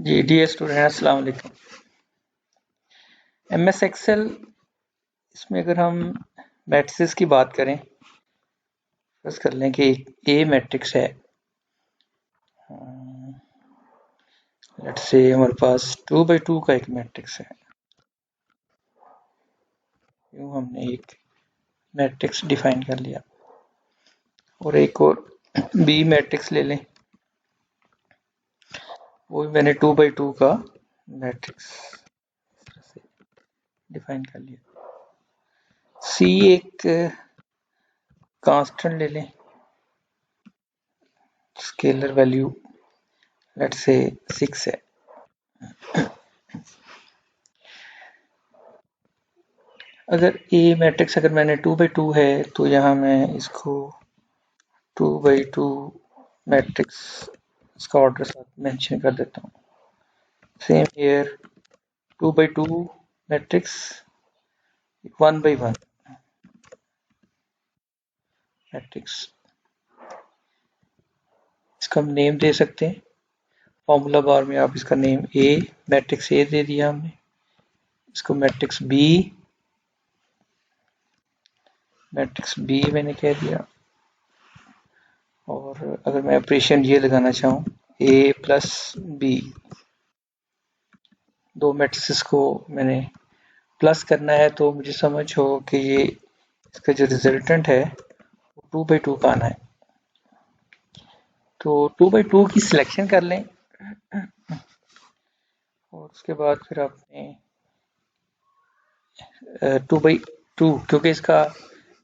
जी dear student अस्सलाम वालेकुम। MS Excel इसमें अगर हम मैट्रिसेस की बात करें, फर्ज कर लें कि एक ए मैट्रिक्स है। लेट्स से हमारे पास 2 बाई 2 का एक मैट्रिक्स है। यूँ हमने एक मैट्रिक्स डिफाइन कर लिया और एक और बी मैट्रिक्स ले लें, वो भी मैंने 2 बाई 2 का मैट्रिक्स डिफाइन कर लिया। सी एक कांस्टेंट ले लें, स्केलर वैल्यू लेट्स से 6 है। अगर ए मैट्रिक्स अगर मैंने 2 बाई 2 है तो यहाँ मैं इसको 2 बाई 2 मैट्रिक्स इसका ऑर्डर साथ मेंशन कर देता हूँ। Same here 2 by 2 matrix 1 by 1 matrix, इसका हम नेम दे सकते हैं। फॉर्मूला बार में आप इसका नेम ए मैट्रिक्स ए दे दिया हमने, इसको मैट्रिक्स बी मैंने कह दिया। और अगर मैं ऑपरेशन ये लगाना चाहूँ ए प्लस बी, दो मैट्रिक्स को मैंने प्लस करना है तो मुझे समझ हो कि ये इसका जो रिजल्टेंट है वो 2 बाई 2 का आना है। तो 2 बाई 2 की सिलेक्शन कर लें और उसके बाद फिर आपने 2 बाई 2, क्योंकि इसका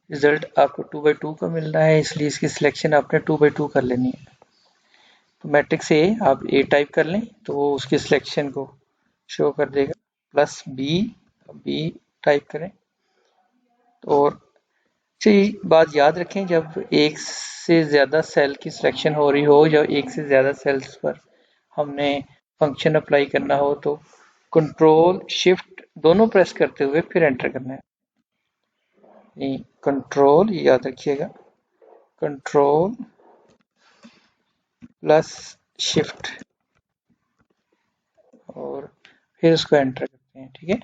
रिजल्ट आपको 2 बाई 2 का मिलना है, इसलिए इसकी सिलेक्शन आपने 2 बाई 2 कर लेनी है। तो मैट्रिक्स ए आप ए टाइप कर लें तो वो उसकी सिलेक्शन को शो कर देगा, प्लस बी टाइप करें। और बात याद रखें, जब एक से ज़्यादा सेल की सिलेक्शन हो रही हो या एक से ज़्यादा सेल्स पर हमने फंक्शन अप्लाई करना हो तो कंट्रोल शिफ्ट दोनों प्रेस करते हुए फिर एंटर करना है। कंट्रोल, याद रखिएगा, कंट्रोल प्लस शिफ्ट और फिर उसको एंटर करते हैं। ठीक है,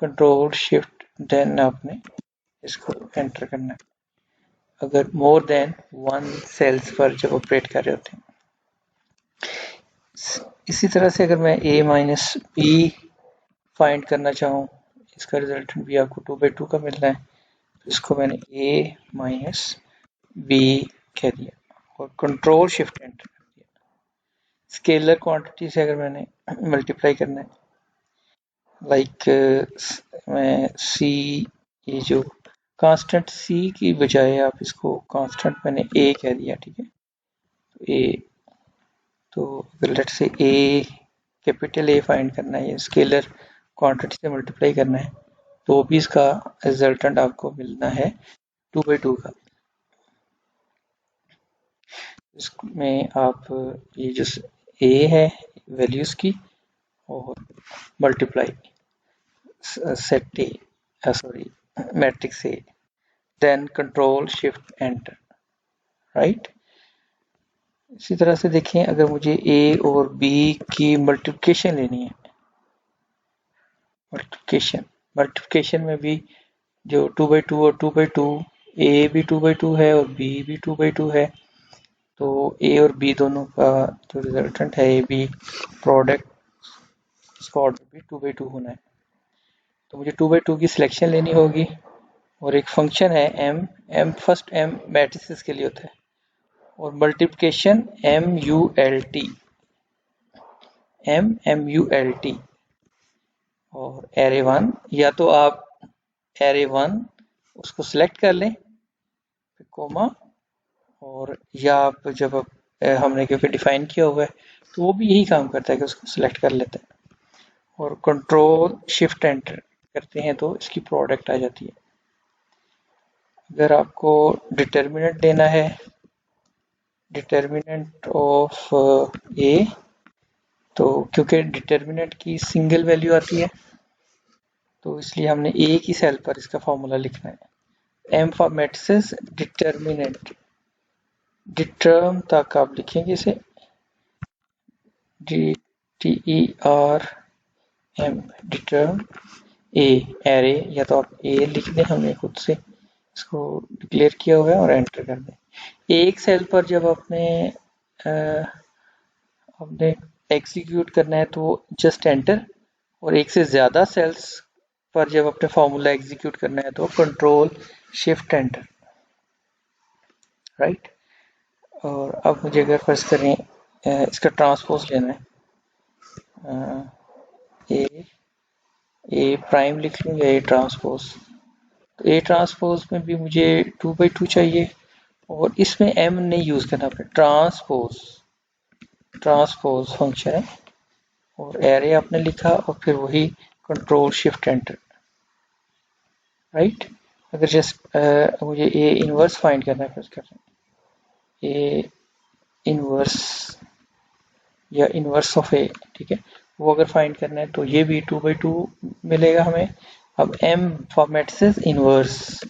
कंट्रोल शिफ्ट देन आपने इसको एंटर करना है अगर मोर देन 1 सेल्स पर जब ऑपरेट कर रहे होते हैं। इसी तरह से अगर मैं a माइनस बी फाइंड करना चाहूँ, इसका रिजल्टेंट भी आपको 2 बाई 2 का मिलना है, इसको मैंने a माइनस बी कह दिया और कंट्रोल शिफ्ट एंटर कर दिया। स्केलर क्वांटिटी से अगर मैंने मल्टीप्लाई करना है, लाइक मैं c, ये जो कांस्टेंट c की बजाय आप इसको कांस्टेंट मैंने a कह दिया। ठीक है, तो a, तो अगर let's say A capital A find करना है, स्केलर क्वांटिटी से मल्टीप्लाई करना है, तो भी इसका रिजल्टेंट आपको मिलना है 2 बाई 2 का। इसमें आप ये जो ए है वैल्यूज की और multiply set A, sorry matrix A, then control shift enter, right. इसी तरह से देखें, अगर मुझे ए और बी की मल्टीप्लिकेशन लेनी है, मल्टीप्लिकेशन में भी जो 2 बाई 2 और 2 बाई 2, ए भी 2 बाई 2 है और बी भी 2 बाई 2 है, तो ए और बी दोनों का जो रिजल्टेंट है ए बी प्रोडक्ट, इसका ऑर्डर भी 2 बाई 2 होना है। तो मुझे 2 बाई 2 की सिलेक्शन लेनी होगी और एक फंक्शन है एम फर्स्ट एम मैट्रिसेस के लिए होता है और मल्टीप्लिकेशन MULT और एरे 1, या तो आप एरे 1 उसको सिलेक्ट कर लें फिर कोमा, और या आप जब हमने क्योंकि डिफाइन किया हुआ है तो वो भी यही काम करता है कि उसको सिलेक्ट कर लेते हैं और कंट्रोल शिफ्ट एंटर करते हैं तो इसकी प्रोडक्ट आ जाती है। अगर आपको डिटर्मिनेंट देना है, डिटर्मिनेंट ऑफ ए, तो क्योंकि डिटर्मिनेंट की सिंगल वैल्यू आती है तो इसलिए हमने ए की सेल पर इसका फॉर्मूला लिखना है। M for matrices determinant, determ तक आप लिखेंगे इसे, TERM डिटर्म ए एरे, या तो आप ए लिख दें, हमने खुद से इसको डिक्लेयर किया हुआ है, और एंटर कर दें। एक सेल पर जब आपने एग्जीक्यूट करना है तो जस्ट एंटर, और एक से ज़्यादा सेल्स पर जब अपने फॉर्मूला एग्जीक्यूट करना है तो कंट्रोल शिफ्ट एंटर, राइट। और अब मुझे अगर फर्ज करें इसका ट्रांसपोज लेना है, ए प्राइम लिख लूँ या ए ट्रांसपोज, तो ए ट्रांसपोज में भी मुझे 2/2 चाहिए, और इसमें एम नहीं यूज़ करना, अपने ट्रांसपोज फंक्शन है, और एरे आपने लिखा और फिर वही कंट्रोल शिफ्ट एंटर, राइट। अगर जस्ट मुझे ए इनवर्स फाइंड करना है, फर्स्ट करना है ए इनवर्स या इनवर्स ऑफ ए, ठीक है, वो अगर फाइंड करना है तो ये भी 2/2 मिलेगा हमें। अब एम फॉर्मेट से इनवर्स,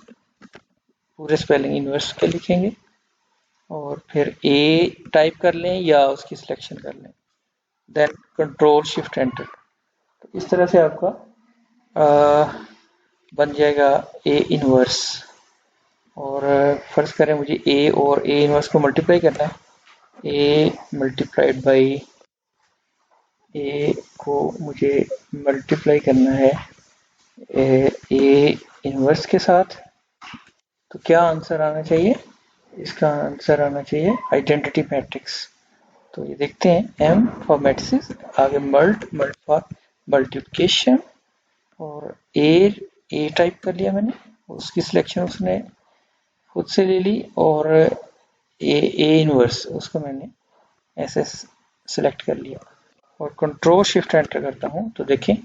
पूरे स्पेलिंग इनवर्स के लिखेंगे, और फिर ए टाइप कर लें या उसकी सिलेक्शन कर लें, देन कंट्रोल शिफ्ट एंटर। तो इस तरह से आपका बन जाएगा ए इनवर्स। और फर्ज करें मुझे ए और ए इनवर्स को मल्टीप्लाई करना है, ए मल्टीप्लाइड बाई ए को मुझे मल्टीप्लाई करना है ए इनवर्स के साथ, तो क्या आंसर आना चाहिए? इसका आंसर आना चाहिए आइडेंटिटी मैट्रिक्स। तो ये देखते हैं, एम फॉर मैट्रिक्स, आगे मल्ट फॉर मल्टीप्लिकेशन, और ए टाइप कर लिया मैंने, उसकी सिलेक्शन उसने खुद से ले ली, और ए इनवर्स उसको मैंने ऐसे सिलेक्ट कर लिया, और कंट्रोल शिफ्ट एंटर करता हूँ, तो देखें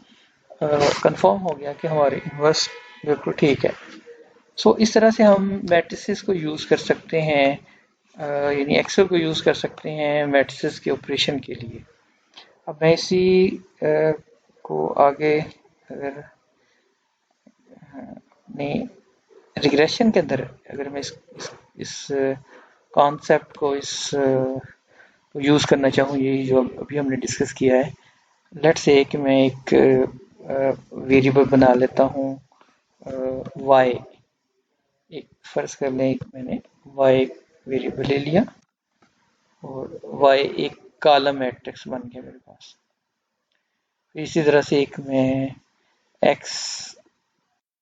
कंफर्म हो गया कि हमारे इनवर्स बिल्कुल ठीक है। सो इस तरह से हम मैट्रिसेस को यूज़ कर सकते हैं, यानी एक्सेल को यूज़ कर सकते हैं मैट्रिसेस के ऑपरेशन के लिए। अब मैं इसी को आगे अगर अपनी रिग्रेशन के अंदर अगर मैं इस कॉन्सेप्ट को यूज़ करना चाहूँ, ये जो अभी हमने डिस्कस किया है, लेट्स से कि मैं एक वेरिएबल बना लेता हूँ y, एक फर्ज कर लें मैंने y वेरिएबल ले लिया, और y एक कॉलम मैट्रिक्स बन गया मेरे पास। इसी तरह से एक मैं x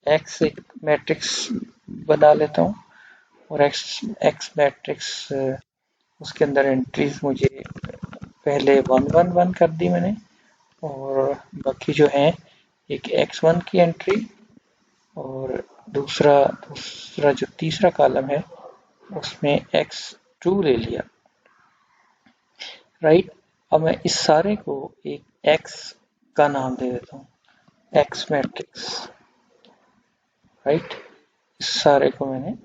एक मैट्रिक्स बना लेता हूँ, और x मैट्रिक्स उसके अंदर एंट्रीज मुझे पहले 1 1 1 कर दी मैंने, और बाकी जो है एक x1 की एंट्री, और दूसरा जो तीसरा कॉलम है उसमें x2 ले लिया, राइट। अब मैं इस सारे को एक x का नाम दे देता हूँ, x मैट्रिक्स, राइट। इस सारे को मैंने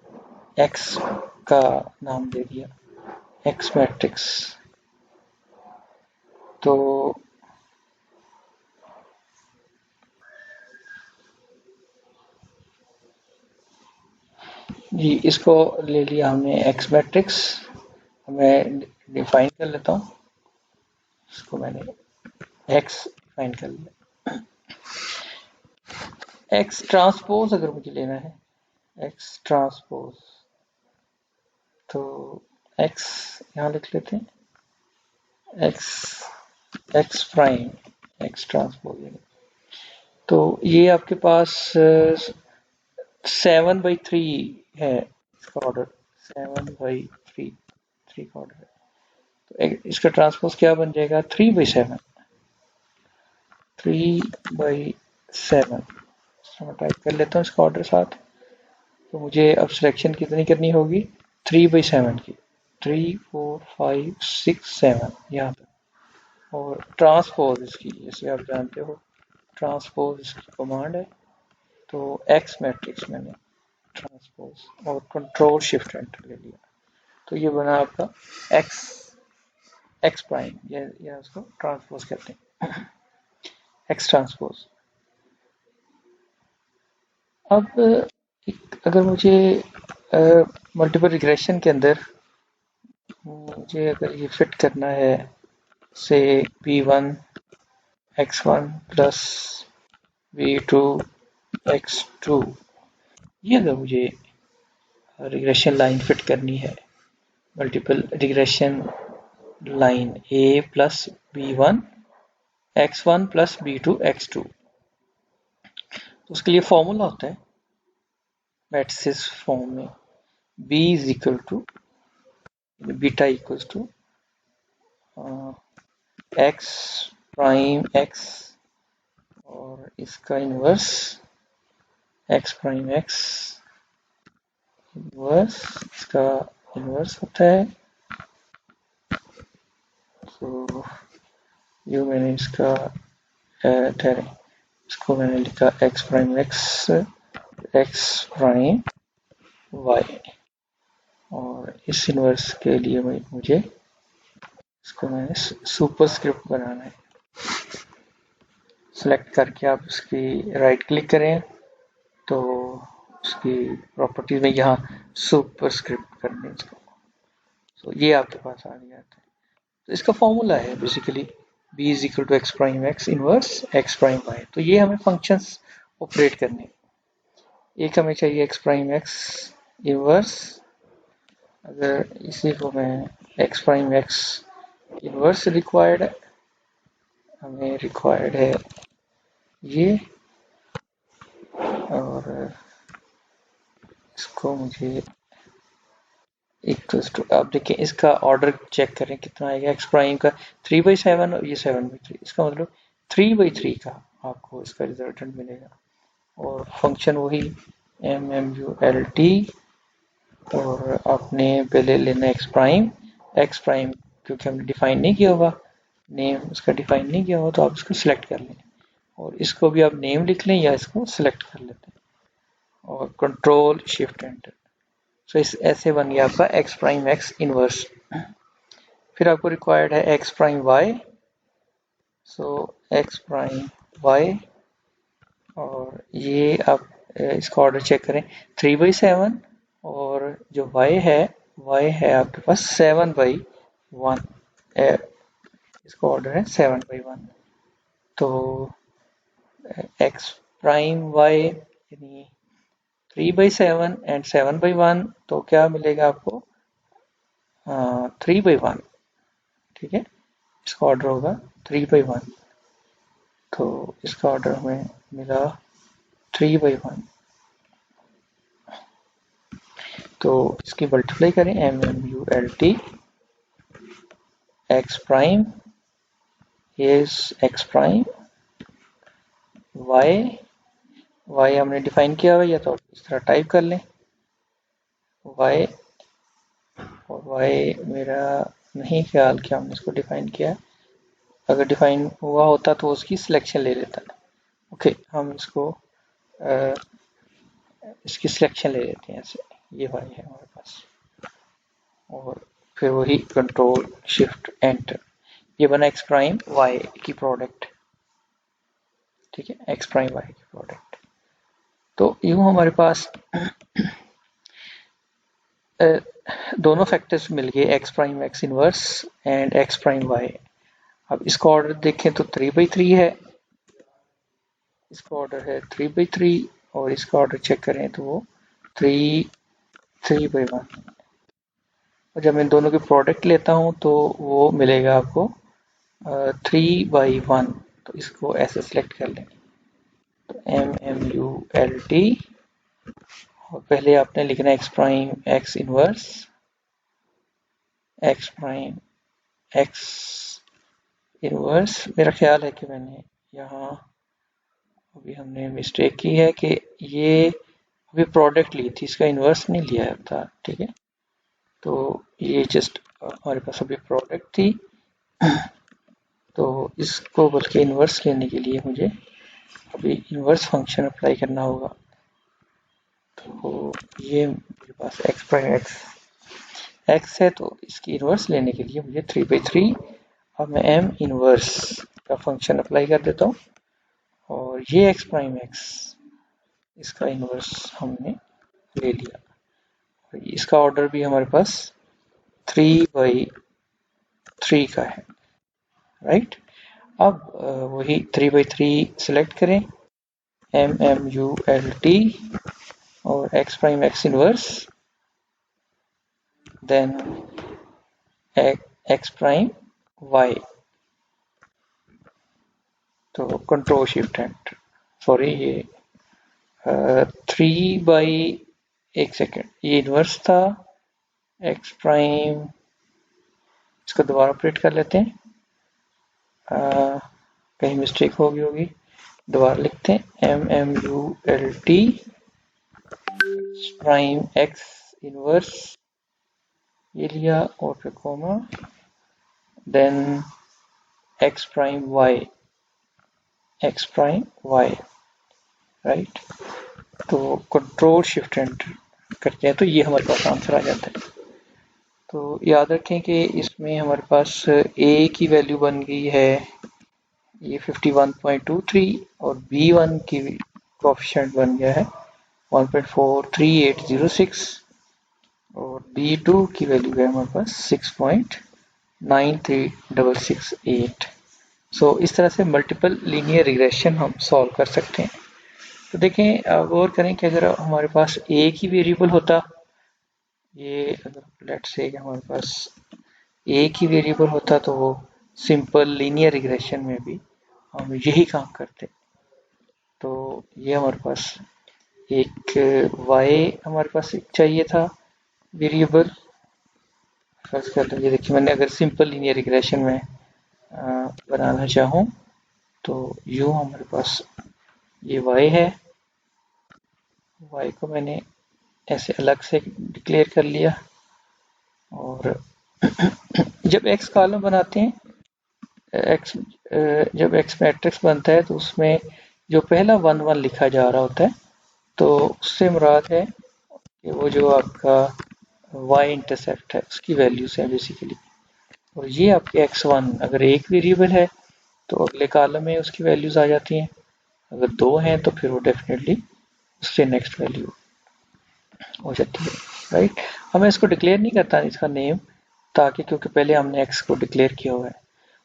x का नाम दे दिया, x मैट्रिक्स। तो जी, इसको ले लिया हमने x मैट्रिक्स, मैं डिफाइन कर लेता हूँ, इसको मैंने x डिफाइन कर लिया। x ट्रांसपोज अगर मुझे लेना है, x ट्रांसपोज, तो x यहाँ लिख लेते हैं, x प्राइम, x ट्रांसपोज, तो ये आपके पास 7/3 है इसका ऑर्डर, 7/3 का ऑर्डर है, तो इसका ट्रांसपोज क्या बन जाएगा, 3/7, 3/7। मैं टाइप कर लेता हूँ इसका ऑर्डर साथ, तो मुझे अब सिलेक्शन कितनी करनी होगी, 3/7 की, 3 4 5 6 7 यहाँ पर, और ट्रांसपोज इसकी, जैसे आप जानते हो ट्रांसपोज इसकी कमांड है, तो एक्स मैट्रिक्स मैंने ट्रांसपोज और कंट्रोल शिफ्ट एंटर ले लिया, तो ये बना आपका एक्स प्राइम, या उसको ट्रांसपोज कहते हैं, एक्स ट्रांसपोज। अब अगर मुझे मल्टीपल रिग्रेशन के अंदर मुझे अगर ये फिट करना है, से P1 x1 plus v2 x2, ये अगर मुझे रिग्रेशन लाइन फिट करनी है, multiple regression line a plus b1 x1 plus b2 x2, तो उसके लिए फॉर्मूला होता है मैट्रिसेस फॉर्म में b is equal to beta equals to x prime x और इसका inverse x prime x inverse, इसका इनवर्स होता है, तो ये मैंने इसका ठहरे, इसको मैंने लिखा x prime x prime y, और इस इनवर्स के लिए मुझे इसको मैंने सुपरस्क्रिप्ट बनाना है। सेलेक्ट करके आप इसकी राइट क्लिक करें तो उसकी प्रॉपर्टीज में यहाँ सुपरस्क्रिप्ट करने इसको, तो ये आपके पास आ गया था। तो इसका फॉर्मूला है basically b is equal to x prime x inverse x prime Y. तो ये हमें फंक्शंस ऑपरेट करने, एक हमें चाहिए एक्स प्राइम एक्स इनवर्स, अगर इसी को मैं x prime x inverse required है, हमें रिक्वायर्ड है ये, और इसको मुझे इक्वल्स टू, आप देखिए इसका ऑर्डर चेक करें कितना आएगा, एक्स प्राइम का 3/7 और ये 7/3, इसका मतलब 3/3 का आपको इसका रिजल्टेंट मिलेगा। और फंक्शन वही MMULT, और आपने पहले लेना एक्स प्राइम क्योंकि हमने डिफाइन नहीं किया होगा, नेम उसका डिफाइन नहीं किया होगा, तो आप इसको सिलेक्ट कर लें, और इसको भी आप नेम लिख लें या इसको सिलेक्ट कर लेते हैं, और कंट्रोल शिफ्ट एंटर। सो इस ऐसे बन गया आपका एक्स प्राइम एक्स इनवर्स। फिर आपको रिक्वायर्ड है एक्स प्राइम वाई, सो एक्स प्राइम वाई, और ये आप इसका ऑर्डर चेक करें 3/7, और जो y है आपके पास 7/1, इसका ऑर्डर है 7/1। तो x प्राइम y यानी 3/7 एंड 7/1, तो क्या मिलेगा आपको 3/1, ठीक है, इसका ऑर्डर होगा 3/1, तो इसका ऑर्डर हमें मिला 3/1। तो इसकी मल्टीप्लाई करें MMULT x prime is x prime y हमने डिफाइन किया हुआ, या तो इस तरह टाइप कर लें y, और y मेरा नहीं ख्याल कि हमने इसको डिफाइन किया, अगर डिफाइन हुआ होता तो उसकी सिलेक्शन ले लेता। ओके, हम इसको इसकी सिलेक्शन ले लेते हैं, ऐसे ये y है हमारे पास, और फिर वही कंट्रोल शिफ्ट एंटर, ये बना एक्स प्राइम वाई की प्रोडक्ट, ठीक है, एक्स प्राइम वाई की प्रोडक्ट। तो यूं हमारे पास दोनों फैक्टर्स मिल गए, X prime x inverse and X prime Y. अब इसका ऑर्डर देखें तो 3/3 है, इसका ऑर्डर है 3/3, और इसका ऑर्डर चेक करें तो वो 3/1, और जब मैं दोनों की प्रोडक्ट लेता हूं तो वो मिलेगा आपको 3/1, तो इसको ऐसे सिलेक्ट कर लें, तो MMULT, और पहले आपने लिखना x prime x inverse x prime x inverse. मेरा ख्याल है कि मैंने यहाँ अभी हमने मिस्टेक की है कि ये अभी प्रोडक्ट ली थी, इसका इनवर्स नहीं लिया था, ठीक है, तो ये जस्ट हमारे पास अभी प्रोडक्ट थी, तो इसको बल्कि इनवर्स लेने के लिए मुझे अभी इनवर्स फंक्शन अप्लाई करना होगा। तो ये मेरे पास एक्स प्राइम एक्स है, तो इसकी इनवर्स लेने के लिए मुझे 3/3, अब मैं m इनवर्स का फंक्शन अप्लाई कर देता हूँ, और ये एक्स प्राइम एक्स इसका इनवर्स हमने ले लिया, और इसका ऑर्डर भी हमारे पास 3/3 का है, राइट। अब वही 3/3 सिलेक्ट करें, MMULT और x prime x inverse, then x prime y, तो कंट्रोल शिफ्ट एंटर, सॉरी ये 3/1 सेकेंड, ये इनवर्स था x प्राइम, इसको दोबारा ऑपरेट कर लेते हैं, कहीं मिस्टेक होगी, दोबारा लिखते हैं MMULT प्राइम x इनवर्स, ये लिया और फिर comma, then x prime y, right. तो कंट्रोल शिफ्ट एंटर करते हैं तो ये हमारे पास आंसर आ जाता है। तो याद रखें कि इसमें हमारे पास a की वैल्यू बन गई है ये 51.23 और b1 की कोएफिशिएंट बन गया है 1.43806 और b2 की वैल्यू है हमारे पास 6.93668। सो इस तरह से मल्टीपल लीनियर रिग्रेशन हम सॉल्व कर सकते हैं। तो देखें, गौर करें कि अगर हमारे पास एक ही वेरिएबल होता, ये अगर लेट्स से हमारे पास एक ही वेरिएबल होता तो वो सिंपल लीनियर रिग्रेशन में भी हम यही काम करते। तो ये हमारे पास एक y हमारे पास एक चाहिए था वेरिएबल, फर्ज कर लीजिए, देखिए मैंने अगर सिंपल लीनियर रिग्रेशन में बनाना चाहूँ तो यूँ हमारे पास ये y है, y को मैंने ऐसे अलग से डिक्लेयर कर लिया और जब x कॉलम बनाते हैं, x जब x मैट्रिक्स बनता है तो उसमें जो पहला 1 1 लिखा जा रहा होता है तो उससे मुराद है कि वो जो आपका y इंटरसेप्ट है उसकी वैल्यूज है बेसिकली। और ये आपके x1 अगर एक वेरिएबल है तो अगले कॉलम में उसकी वैल्यूज आ जाती हैं, अगर दो हैं तो फिर वो डेफिनेटली उससे नेक्स्ट वैल्यू हो जाती है, राइट। हमें इसको डिक्लेयर नहीं करता इसका नेम, ताकि क्योंकि पहले हमने x को डिक्लेयर किया हुआ है।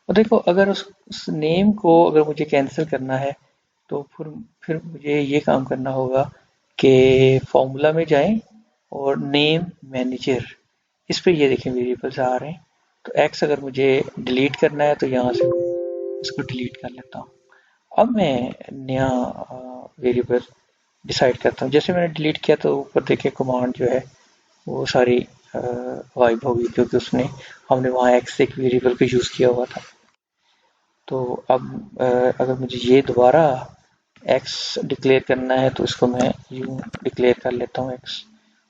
और देखो अगर उस नेम को अगर मुझे कैंसिल करना है तो फिर मुझे ये काम करना होगा कि फॉर्मूला में जाएं और नेम मैनेजर, इस पे ये देखें वेरिएबल्स आ रहे हैं, तो x अगर मुझे डिलीट करना है तो यहाँ से इसको डिलीट कर लेता हूँ। अब मैं नया वेरिएबल डिसाइड करता हूँ, जैसे मैंने डिलीट किया तो ऊपर देखे कमांड जो है वो सारी वाइप होगी क्योंकि उसने हमने वहाँ x एक वेरिएबल को यूज़ किया हुआ था। तो अब अगर मुझे ये दोबारा x डिक्लेयर करना है तो इसको मैं यूँ डिक्लेयर कर लेता हूँ x,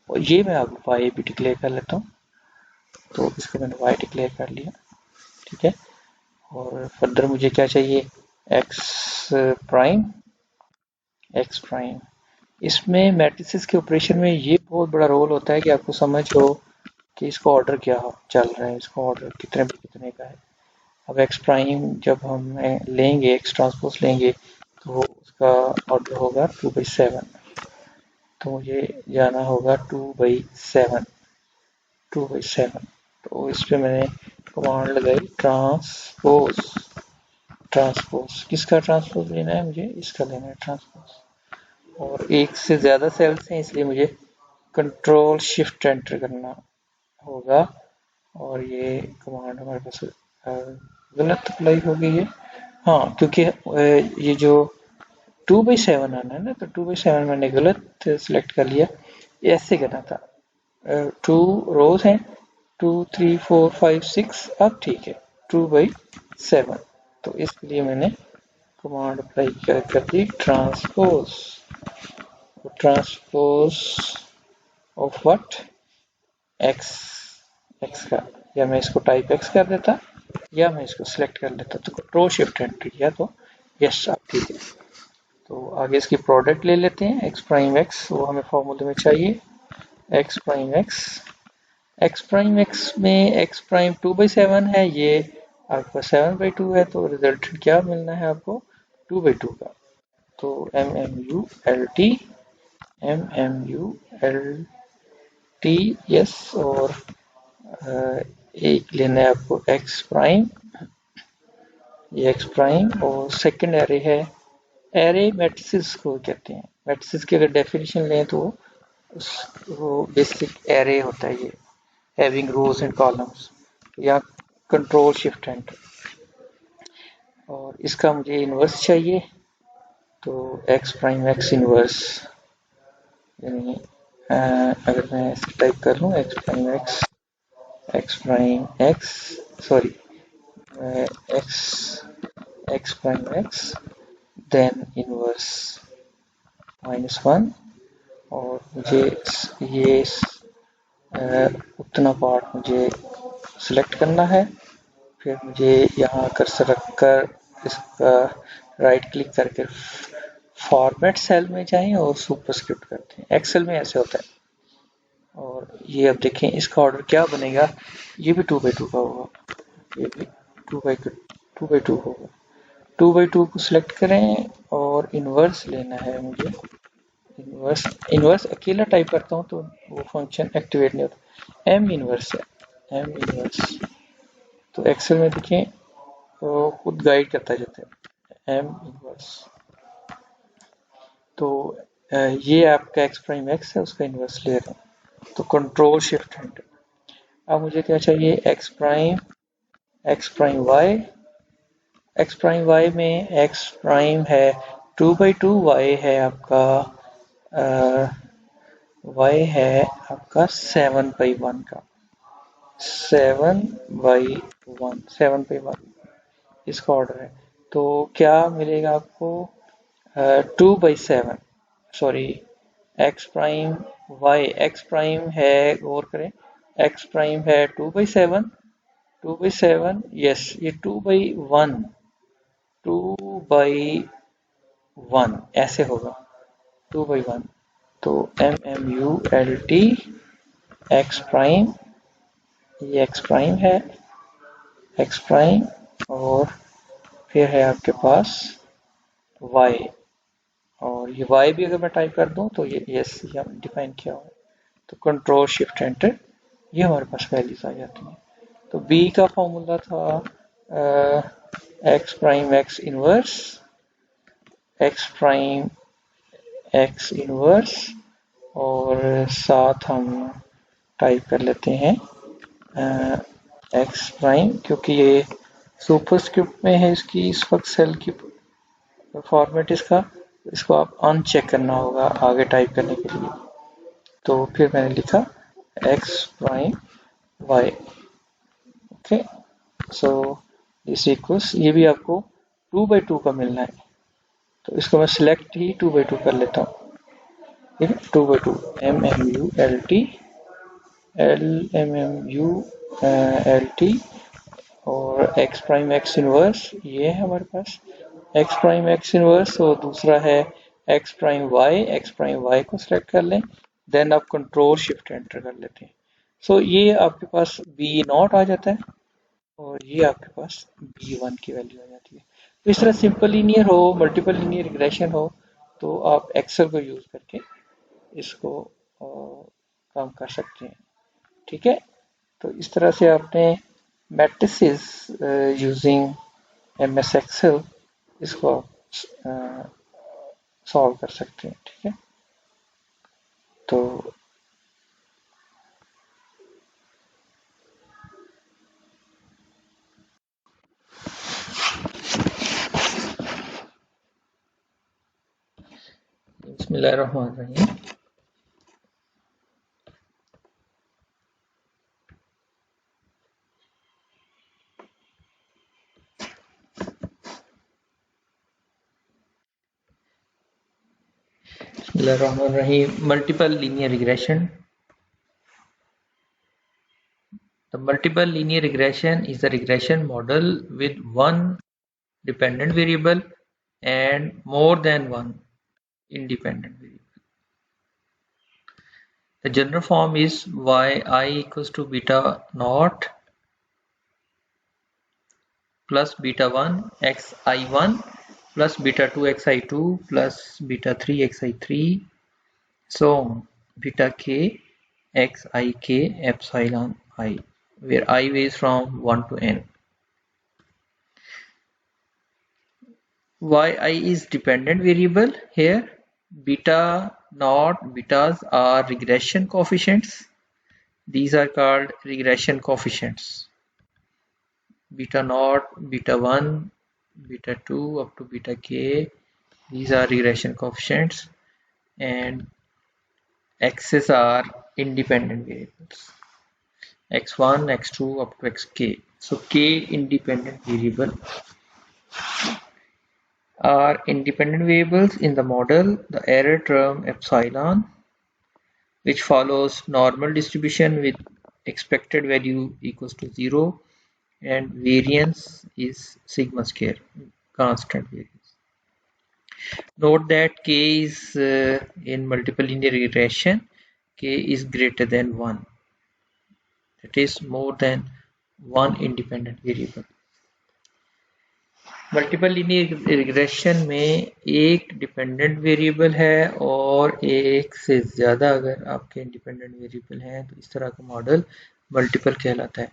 और ये मैं अब y भी डिक्लेयर कर लेता हूँ, तो इसको मैंने y डिक्लेयर कर लिया, ठीक है। और फर्दर मुझे क्या चाहिए, x प्राइम। इसमें मैट्रिसेस के ऑपरेशन में ये बहुत बड़ा रोल होता है कि आपको समझ हो कि इसका ऑर्डर क्या चल रहा है, इसका ऑर्डर कितने पे कितने का है। अब x प्राइम जब हम लेंगे, x ट्रांसपोज लेंगे तो उसका ऑर्डर होगा 2/7, तो मुझे जाना होगा 2/7, तो इस पे मैंने कमांड लगाई ट्रांसपोज, किसका ट्रांसपोज लेना है, मुझे इसका लेना है ट्रांसपोज, और एक से ज़्यादा सेल्स हैं इसलिए मुझे कंट्रोल शिफ्ट एंटर करना होगा, और ये कमांड हमारे पास गलत अप्लाई हो गई है, हाँ क्योंकि ये जो 2/7 आना है ना, तो 2/7 मैंने गलत सिलेक्ट कर लिया, ऐसे करना था। 2 रोज हैं, 2 3 4 5 6, अब ठीक है 2/7, तो इसके लिए मैंने कमांड अप्लाई कर दी ट्रांसपोज ऑफ व्हाट, एक्स का, या मैं इसको टाइप एक्स कर देता या मैं इसको सिलेक्ट कर लेता, तो कंट्रोल शिफ्ट एंटर किया तो यस आप ठीक है। तो आगे इसकी प्रोडक्ट ले लेते हैं, एक्स प्राइम एक्स, वो हमें फॉर्मूले में चाहिए, एक्स प्राइम एक्स में एक्स प्राइम 2/7 है, ये आपका 7/2 है, तो रिजल्ट क्या मिलना है आपको 2/2 का। तो एम एम यू यस, और एक लेना है आपको एक्स प्राइम ये एक्स प्राइम, और सेकंड एरे है, एरे मैट्रिसेस को कहते हैं। मैट्रिसेस की अगर डेफिनेशन लें तो वो बेसिक एरे होता है ये, हैविंग रोज एंड कॉलम्स, या कंट्रोल शिफ्ट एंटर। और इसका मुझे इन्वर्स चाहिए, तो एक्स प्राइम एक्स इन्वर्स, यानी अगर मैं इसे टाइप कर लूँ X prime X, sorry X X prime X then inverse -1, और मुझे ये उतना पार्ट मुझे सिलेक्ट करना है। फिर मुझे यहाँ कर्सर रखकर इसका राइट क्लिक करके फॉर्मेट सेल में जाएं और सुपरस्क्रिप्ट करते हैं। एक्सेल में ऐसे होता है। और ये अब देखें इसका ऑर्डर क्या बनेगा, ये भी 2x2 का होगा, ये भी 2x2 होगा। 2x2 को सिलेक्ट करें और इनवर्स लेना है मुझे। इनवर्स अकेला टाइप करता हूँ तो वो फंक्शन एक्टिवेट नहीं होता। एम इनवर्स है, एम इनवर्स, तो एक्सेल में देखें तो खुद गाइड करता जाता है एम इनवर्स। तो ये आपका एक्स प्राइम एक्स है, उसका इनवर्स ले रहे हैं, तो कंट्रोल शिफ्ट एंटर। अब मुझे क्या चाहिए, X prime Y. X prime Y में एक्स प्राइम है 2x2, वाई है आपका वाई है आपका 7/1 का, 7/1 इसका ऑर्डर है। तो क्या मिलेगा आपको, 2/7, सॉरी एक्स प्राइम है, गौर करें, एक्स प्राइम है 2/7, यस, ये 2/1 ऐसे होगा, 2/1। तो MMULT एक्स प्राइम, ये एक्स प्राइम है, एक्स प्राइम, और फिर है आपके पास y, और ये y भी अगर मैं टाइप कर दूं तो ये यस डिफाइन किया हुआ है, तो कंट्रोल शिफ्ट एंटर, ये हमारे पास वैल्यूज आ जाती हैं। तो b का फॉर्मूला था x prime x inverse, x prime x inverse, और साथ हम टाइप कर लेते हैं एक्स प्राइम, क्योंकि ये सुपरस्क्रिप्ट में है इसकी इस वक्त सेल की फॉर्मेट इसको आप अनचेक करना होगा आगे टाइप करने के लिए। तो फिर मैंने लिखा X prime Y, okay. So this equals, ये भी आपको 2/2 का मिलना है, तो इसको मैं सिलेक्ट ही 2/2 कर लेता हूँ, ठीक है। 2/2 MMULT और एक्स प्राइम एक्स इनवर्स, ये है हमारे पास एक्स प्राइम एक्स इनवर्स, और दूसरा है एक्स प्राइम वाई को सिलेक्ट कर लें, देन आप कंट्रोल शिफ्ट एंटर कर लेते हैं। सो ये आपके पास B0 आ जाता है, और ये आपके पास B1 की वैल्यू आ जाती है। तो इस तरह सिंपल लीनियर हो, मल्टीपल लीनियर रिग्रेशन हो, तो आप एक्सेल को यूज करके इसको काम कर सकते हैं, ठीक है। तो इस तरह से आपने मैट्रिसेस यूजिंग MS एक्सेल इसको आप सॉल्व कर सकते हैं, ठीक है। तो बिस्मिल्लाहिर्रहमानिर्रहीम। Multiple linear regression. The multiple linear regression is a regression model with one dependent variable and more than one independent variable. The general form is yi equals to beta naught plus beta 1 xi1 plus beta 2 xi2 plus beta 3 xi3, so on, beta k xik epsilon I, where I varies from 1 to n. yi is dependent variable here. Beta naught, betas are regression coefficients. These are called regression coefficients. Beta naught, beta 1, beta 2 up to beta k. These are regression coefficients, and x's are independent variables. x1, x2 up to xk. So k independent variable are independent variables in the model. The error term epsilon, which follows normal distribution with expected value equals to 0, and variance is sigma square, constant variance. Note that k is in multiple linear regression, k is greater than 1. That is more than one independent variable. Multiple linear regression में एक dependent variable है और एक से ज़्यादा अगर आपके independent variable हैं तो इस तरह का मॉडल मल्टीपल कहलाता है।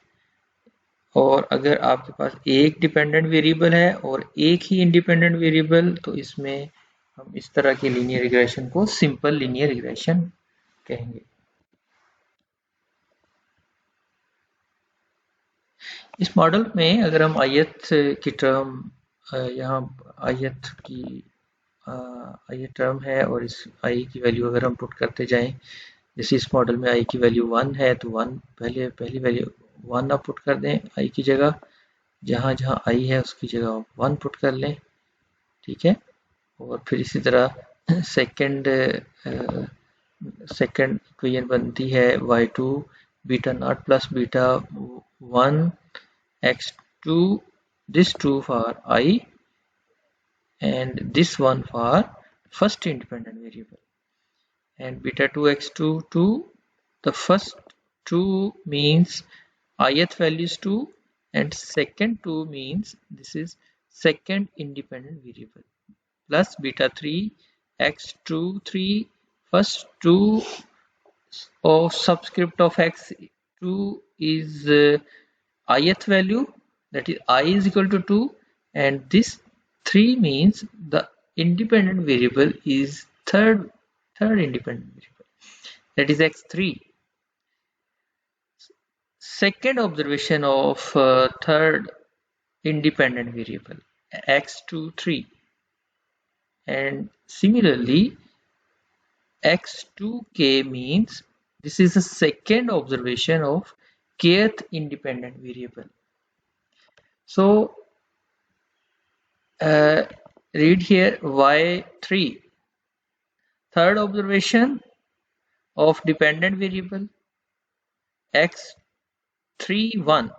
और अगर आपके पास एक डिपेंडेंट वेरिएबल है और एक ही इंडिपेंडेंट वेरिएबल, तो इसमें हम इस तरह की लीनियर रिग्रेशन को सिंपल लीनियर रिग्रेशन कहेंगे। इस मॉडल में अगर हम आयत की टर्म यहाँ आयत टर्म है और इस आई की वैल्यू अगर हम पुट करते जाएं, जैसे इस मॉडल में आई की वैल्यू 1 है तो 1 पहली वैल्यू 1 आप पुट कर दें आई की जगह, जहाँ जहाँ आई है उसकी जगह 1 पुट कर लें, ठीक है। और फिर इसी तरह सेकंड इक्वेशन बनती है y2 beta not plus beta 1 x2, this 2 for I and this one for first independent variable, and beta 2 x2 2, the first 2 means ith value is 2 and second 2 means this is second independent variable, plus beta 3 x2 3, first 2 of subscript of x2 is ith value, that is I is equal to 2, and this 3 means the independent variable is third independent variable, that is x3. Second observation of third independent variable x2 3, and similarly x2k means this is the second observation of kth independent variable. So read here y3, third observation of dependent variable, x3 1,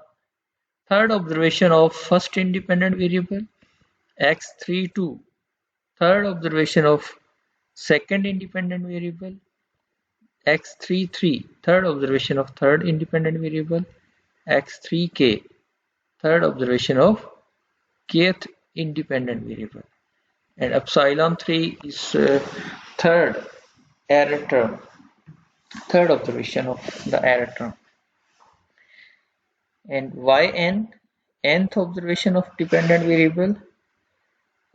third observation of first independent variable, x3 2, third observation of second independent variable, x3 3, third observation of third independent variable, x3k, third observation of kth independent variable, and epsilon 3 is third error term, third observation of the error term, and yn, nth observation of dependent variable,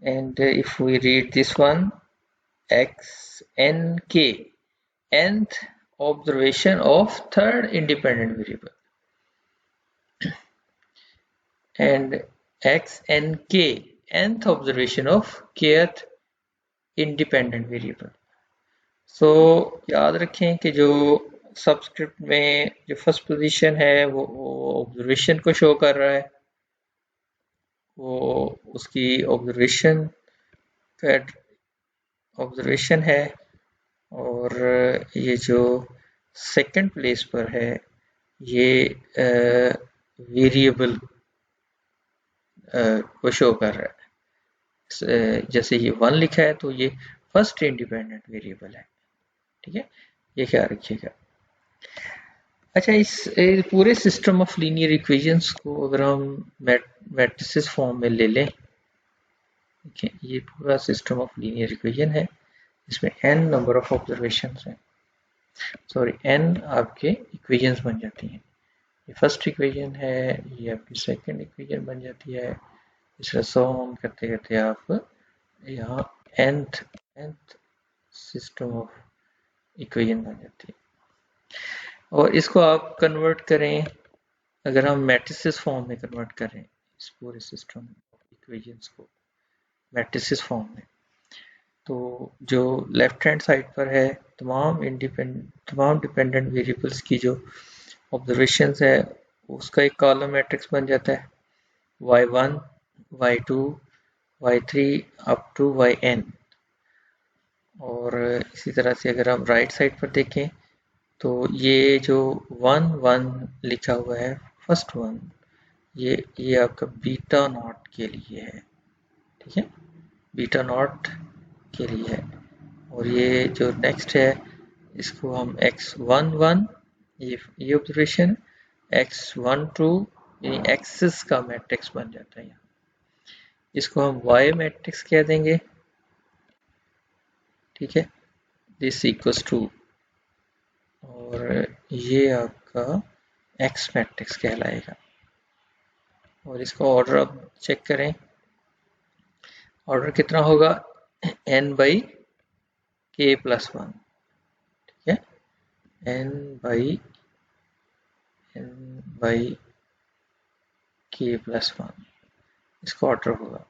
and if we read this one xnk, nth observation of third independent variable, and xnk, nth observation of kth independent variable. So याद रखें कि जो subscript में जो first position है वो observation को show कर रहा है, वो उसकी ऑब्जर्वेशन है, और ये जो सेकंड प्लेस पर है ये वेरिएबल को शो कर रहा है। जैसे ये 1 लिखा है तो ये फर्स्ट इंडिपेंडेंट वेरिएबल है, ठीक है, ये ख्याल रखिएगा। अच्छा, इस पूरे सिस्टम ऑफ लीनियर इक्वेशंस को अगर हम मैट्रिसेस फॉर्म में ले लें, ठीक है, ये पूरा सिस्टम ऑफ लीनियर इक्वेशन है, इसमें n नंबर ऑफ ऑब्जर्वेशंस हैं, सॉरी n आपके इक्वेशंस बन जाती हैं। ये फर्स्ट इक्वेशन है, ये आपकी सेकंड इक्वेशन बन जाती है, इस तरह सो ऑन करते करते आप यहाँ nth सिस्टम ऑफ इक्वेशन बन जाती है। और इसको आप कन्वर्ट करें, अगर हम मैट्रिसेस फॉर्म में कन्वर्ट करें इस पूरे सिस्टम ऑफ इक्वेशंस को मैट्रिसेस फॉर्म में, तो जो लेफ्ट हैंड साइड पर है तमाम डिपेंडेंट वेरिएबल्स की जो ऑब्जर्वेशंस है उसका एक कॉलम मैट्रिक्स बन जाता है, y1 y2 y3 up to yn। और इसी तरह से अगर हम राइट साइड पर देखें तो ये जो 1 1 लिखा हुआ है फर्स्ट वन, ये आपका बीटा नॉट के लिए है, ठीक है, बीटा नॉट के लिए है। और ये जो नेक्स्ट है इसको हम x11 ये ऑब्जर्वेशन x12 यानी एक्सिस का मैट्रिक्स बन जाता है यहाँ, इसको हम y मैट्रिक्स कह देंगे, ठीक है, दिस इक्वल्स टू, और ये आपका x मैट्रिक्स कहलाएगा। और इसका ऑर्डर आप चेक करें, ऑर्डर कितना होगा n बाई k प्लस 1, ठीक है, n बाई k प्लस 1, इसका ऑर्डर होगा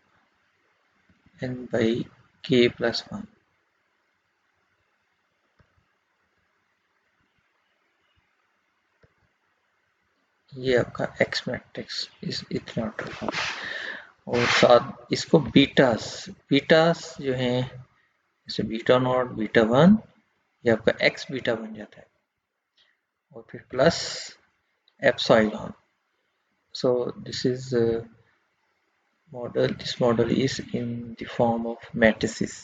n बाई k प्लस 1। ये आपका x मैट्रिक्स इस इतने ऑर्डर का। और साथ इसको बीटास जो हैं जैसे बीटा नॉट बीटा 1, ये आपका x बीटा बन जाता है, और फिर plus epsilon. So this model is in the form of matrices.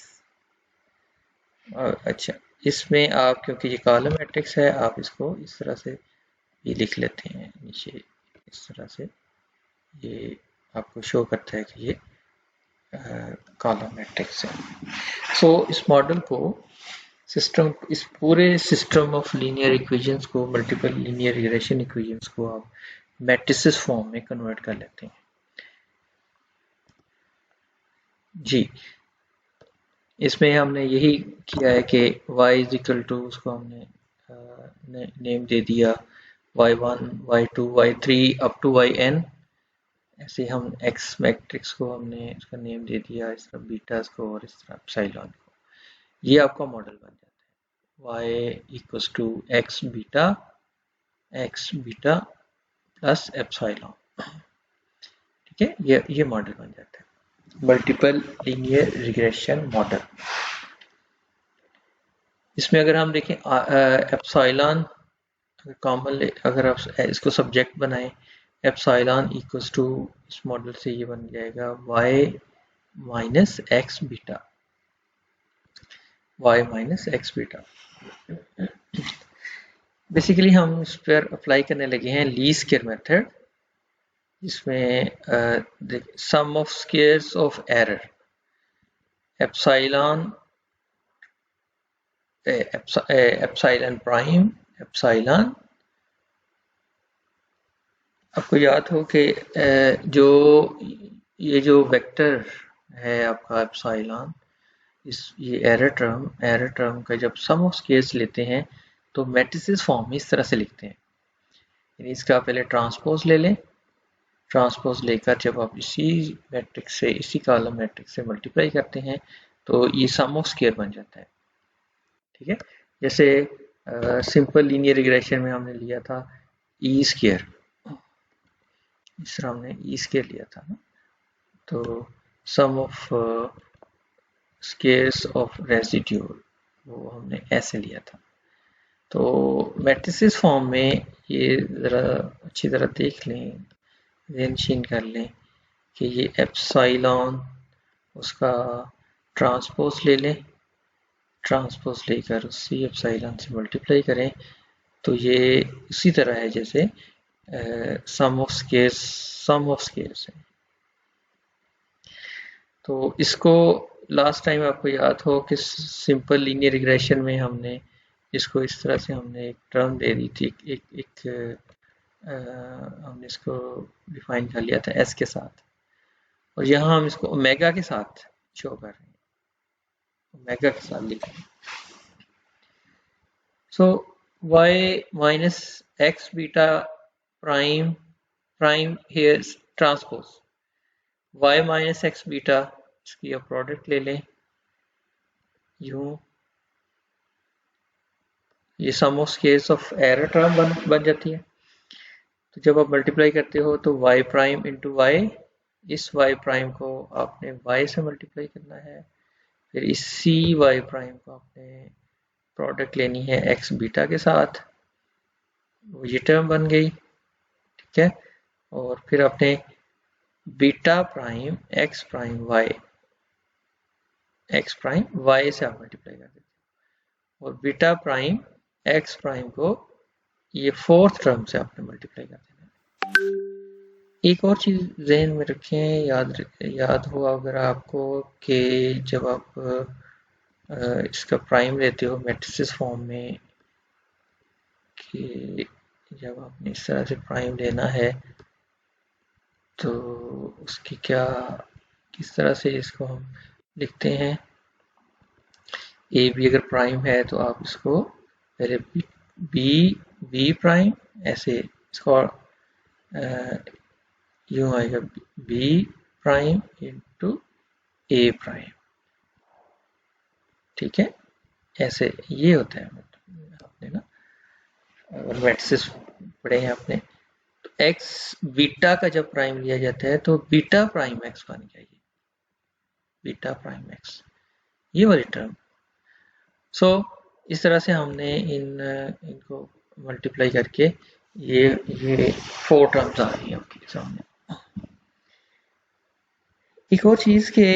अच्छा, इसमें आप क्योंकि ये कॉलम मैट्रिक्स है आप इसको इस तरह से भी लिख लेते हैं, नीचे इस तरह से ये आपको शो करता है कि ये कॉलम मैट्रिक्स है। सो इस मॉडल को इस पूरे सिस्टम ऑफ लीनियर इक्वेशंस को, मल्टीपल लीनियर रिग्रेशन इक्वेशंस को आप मैट्रिसेस फॉर्म में कन्वर्ट कर लेते हैं। जी, इसमें हमने यही किया है कि y इज इक्वल टू, उसको हमने नेम दे दिया y1 y2 y3 up to yn। ऐसे हम x मैट्रिक्स को हमने इसका नेम दे दिया, इस तरह बीटास को और इस तरह एप्सिलॉन को। ये आपका मॉडल बन जाता है y equals to x beta plus epsilon, ठीक है, ये मॉडल बन जाता है मल्टीपल लीनियर रिग्रेशन मॉडल। इसमें अगर हम देखें एप्सिलॉन कॉमन, अगर आप इसको सब्जेक्ट बनाएं एप्सिलॉन इक्वल्स टू, इस मॉडल से ये बन जाएगा y minus x beta, y minus x beta. Basically हम इस पर अप्लाई करने लगे हैं लीस्ट स्क्वायर मेथड, जिसमें sum of squares of error epsilon prime epsilon. आपको याद हो कि ये जो वेक्टर है आपका एप्सिलॉन, ये एरर टर्म का जब सम ऑफ स्क्वायर्स लेते हैं तो मैट्रिसेस फॉर्म में इस तरह से लिखते हैं, यानी इसका पहले ट्रांसपोज ले लें, ट्रांसपोज लेकर जब आप इसी मैट्रिक्स से, इसी कॉलम मैट्रिक्स से मल्टीप्लाई करते हैं तो ये सम ऑफ स्क्वायर बन जाता है, ठीक है। जैसे सिंपल लीनियर रिग्रेशन में हमने लिया था ई स्क्वायर, इस तरह हमने ई स्क्वायर लिया था ना, तो सम ऑफ स्क्वायर्स ऑफ रेसिड्यूल वो हमने ऐसे लिया था। तो मैट्रिसेस फॉर्म में ये ज़रा अच्छी तरह देख लें, ज़हनशीन कर लें कि ये एप्सिलॉन, उसका ट्रांसपोज ले लें, ट्रांसपोज लेकर उसी एप्सिलॉन से मल्टीप्लाई करें तो ये उसी तरह है जैसे सम ऑफ स्क्वायर्स है। तो इसको लास्ट टाइम आपको याद हो कि सिंपल लीनियर रिग्रेशन में हमने इसको इस तरह से हमने एक टर्म दे दी थी, हमने इसको डिफाइन कर लिया था s के साथ, और यहाँ हम इसको ओमेगा के साथ शो कर रहे हैं, ओमेगा के साथ लिखेंगे। सो y minus x beta prime here is transpose y minus x beta, इसकी आप प्रोडक्ट ले लें यूं, ये sum of squares of error term बन जाती है। तो जब आप मल्टीप्लाई करते हो तो y प्राइम इंटू वाई, इस y प्राइम को आपने y से मल्टीप्लाई करना है, फिर इसी y प्राइम को आपने प्रोडक्ट लेनी है x बीटा के साथ, ये टर्म बन गई, ठीक है। और फिर आपने beta prime x prime y, x prime y से आप मल्टीप्लाई कर देते हो, और बीटा प्राइम x प्राइम को ये फोर्थ टर्म से आपने मल्टीप्लाई कर देना है। एक और चीज जहन में रखें, याद हो अगर आपको कि जब आप इसका प्राइम लेते हो मैट्रिसेस फॉर्म में, कि जब आपने इस तरह से प्राइम लेना है तो उसकी किस तरह से इसको हम लिखते हैं। ए बी अगर प्राइम है तो आप इसको पहले बी प्राइम, ऐसे इसको यूं आएगा बी प्राइम इंटू ए प्राइम, ठीक है, ऐसे ये होता है। आपने ना अगर मैट्रिसेस पढ़े हैं आपने, तो एक्स बीटा का जब प्राइम लिया जाता है तो बीटा प्राइम एक्स बन जाएगी, बीटा प्राइम एक्स, ये वाली टर्म। सो इस तरह से हमने इनको मल्टीप्लाई करके ये 4 टर्म्स आ रही है आपके सामने। एक और चीज के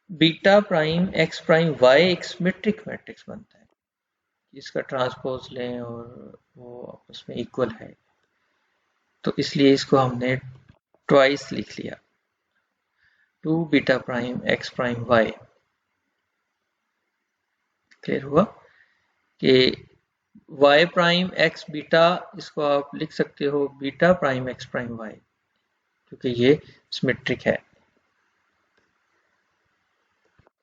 beta prime x prime Y एक सिमेट्रिक मैट्रिक्स बनता है, इसका ट्रांसपोज लें और वो आपस में इक्वल है, तो इसलिए इसको हमने ट्वाइस लिख लिया, 2 beta prime x prime Y. Clear हुआ कि y प्राइम एक्स बीटा, इसको आप लिख सकते हो beta prime x prime y, क्योंकि ये सिमेट्रिक है।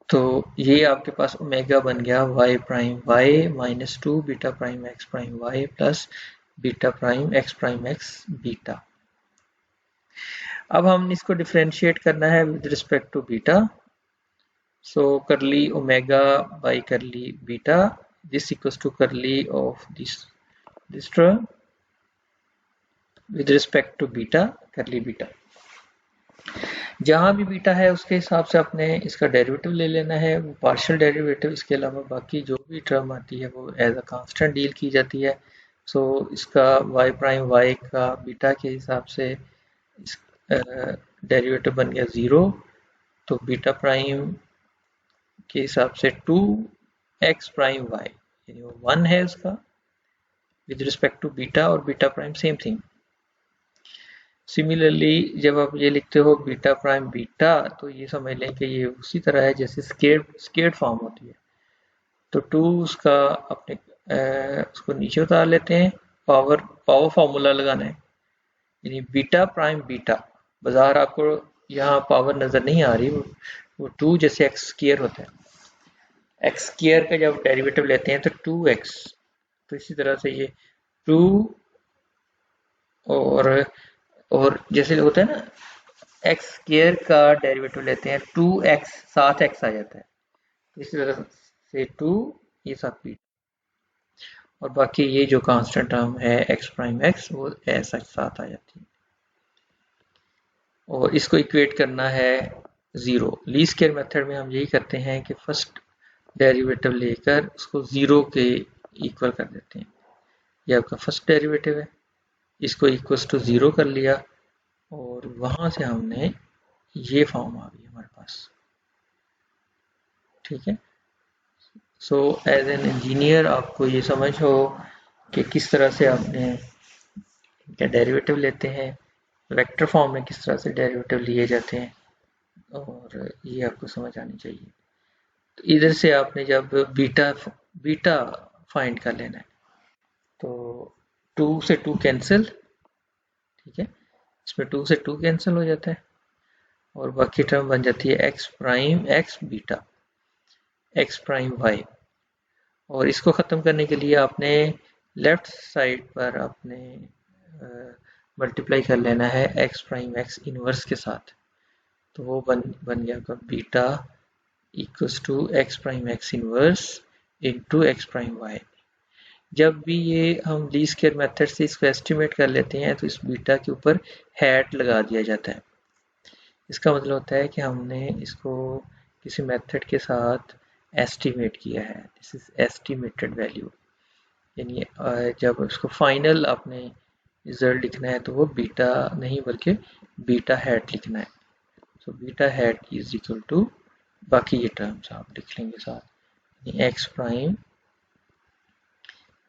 तो ये आपके पास ओमेगा बन गया y prime y minus 2 beta prime ex prime y plus beta prime x beta. अब हम इसको डिफरेंशिएट करना है विद रिस्पेक्ट टू बीटा, सो करली ओमेगा बाई करली beta, this equals to curly of this term with respect to beta, curly beta। जहां भी beta है उसके हिसाब से आपने इसका डेरिवेटिव ले लेना है, वो पार्शियल डेरिवेटिव, इसके अलावा बाकी जो भी टर्म आती है वो एज अ कांस्टेंट डील की जाती है। सो इसका y प्राइम y का बीटा के हिसाब से डेरिवेटिव बन गया 0, तो बीटा प्राइम के हिसाब से 2x प्राइम y, यानी वो 1 है उसका विद रिस्पेक्ट टू बीटा, और beta prime same thing. Similarly जब आप ये लिखते हो बीटा प्राइम बीटा, तो ये समझ लें कि ये उसी तरह है जैसे स्केयर्ड फॉर्म होती है। तो 2 उसका अपने उसको नीचे उतार लेते हैं, पावर फॉर्मूला लगाना है, यानी बीटा प्राइम बीटा, बाजार आपको यहाँ पावर नजर नहीं आ रही, वो 2 जैसे एक्स स्क्वायर होता है, एक्स स्क्वायर का जब डेरिवेटिव लेते हैं तो 2x, तो इसी तरह से ये 2 और जैसे होता है ना एक्स स्क्वायर का डेरिवेटिव लेते हैं 2x, साथ x आ जाता है, इसी तरह से 2 ये साथ b, और बाकी ये जो कांस्टेंट टर्म है x प्राइम x वो ऐसा साथ आ जाती है। और इसको इक्वेट करना है 0, लीस्ट स्क्वायर मेथड में हम यही करते हैं कि फर्स्ट डेरिवेटिव लेकर उसको 0 के इक्वल कर देते हैं। ये आपका फर्स्ट डेरिवेटिव है, इसको इक्वल्स टू 0 कर लिया, और वहां से हमने ये फॉर्म आ गई हमारे पास, ठीक है। सो एज एन इंजीनियर आपको ये समझ हो कि किस तरह से आपने इनका डेरिवेटिव लेते हैं, वेक्टर फॉर्म में किस तरह से डेरिवेटिव लिए जाते हैं, और ये आपको समझ आनी चाहिए। तो इधर से आपने जब बीटा फाइंड कर लेना है, तो 2 से 2 कैंसिल, ठीक है, इसमें 2 से 2 कैंसिल हो जाता है, और बाकी टर्म बन जाती है x prime x beta. X prime y. और इसको ख़त्म करने के लिए आपने लेफ्ट साइड पर आपने मल्टीप्लाई कर लेना है एक्स प्राइम एक्स इनवर्स के साथ। तो वो बन गया आपका beta equals to x prime x inverse into x prime y. जब भी ये हम लीस्ट स्क्वायर मेथड से इसको एस्टिमेट कर लेते हैं तो इस बीटा के ऊपर हैट लगा दिया जाता है। इसका मतलब होता है कि हमने इसको किसी मेथड के साथ एस्टिमेट किया है। दिस इज एस्टिमेटेड वैल्यू, यानी जब उसको फाइनल आपने रिजल्ट लिखना है तो वो बीटा नहीं बल्कि बीटा हैट लिखना है। So beta hat is equal to, बाकी ये टर्म्स आप लिख लेंगे साथ, x prime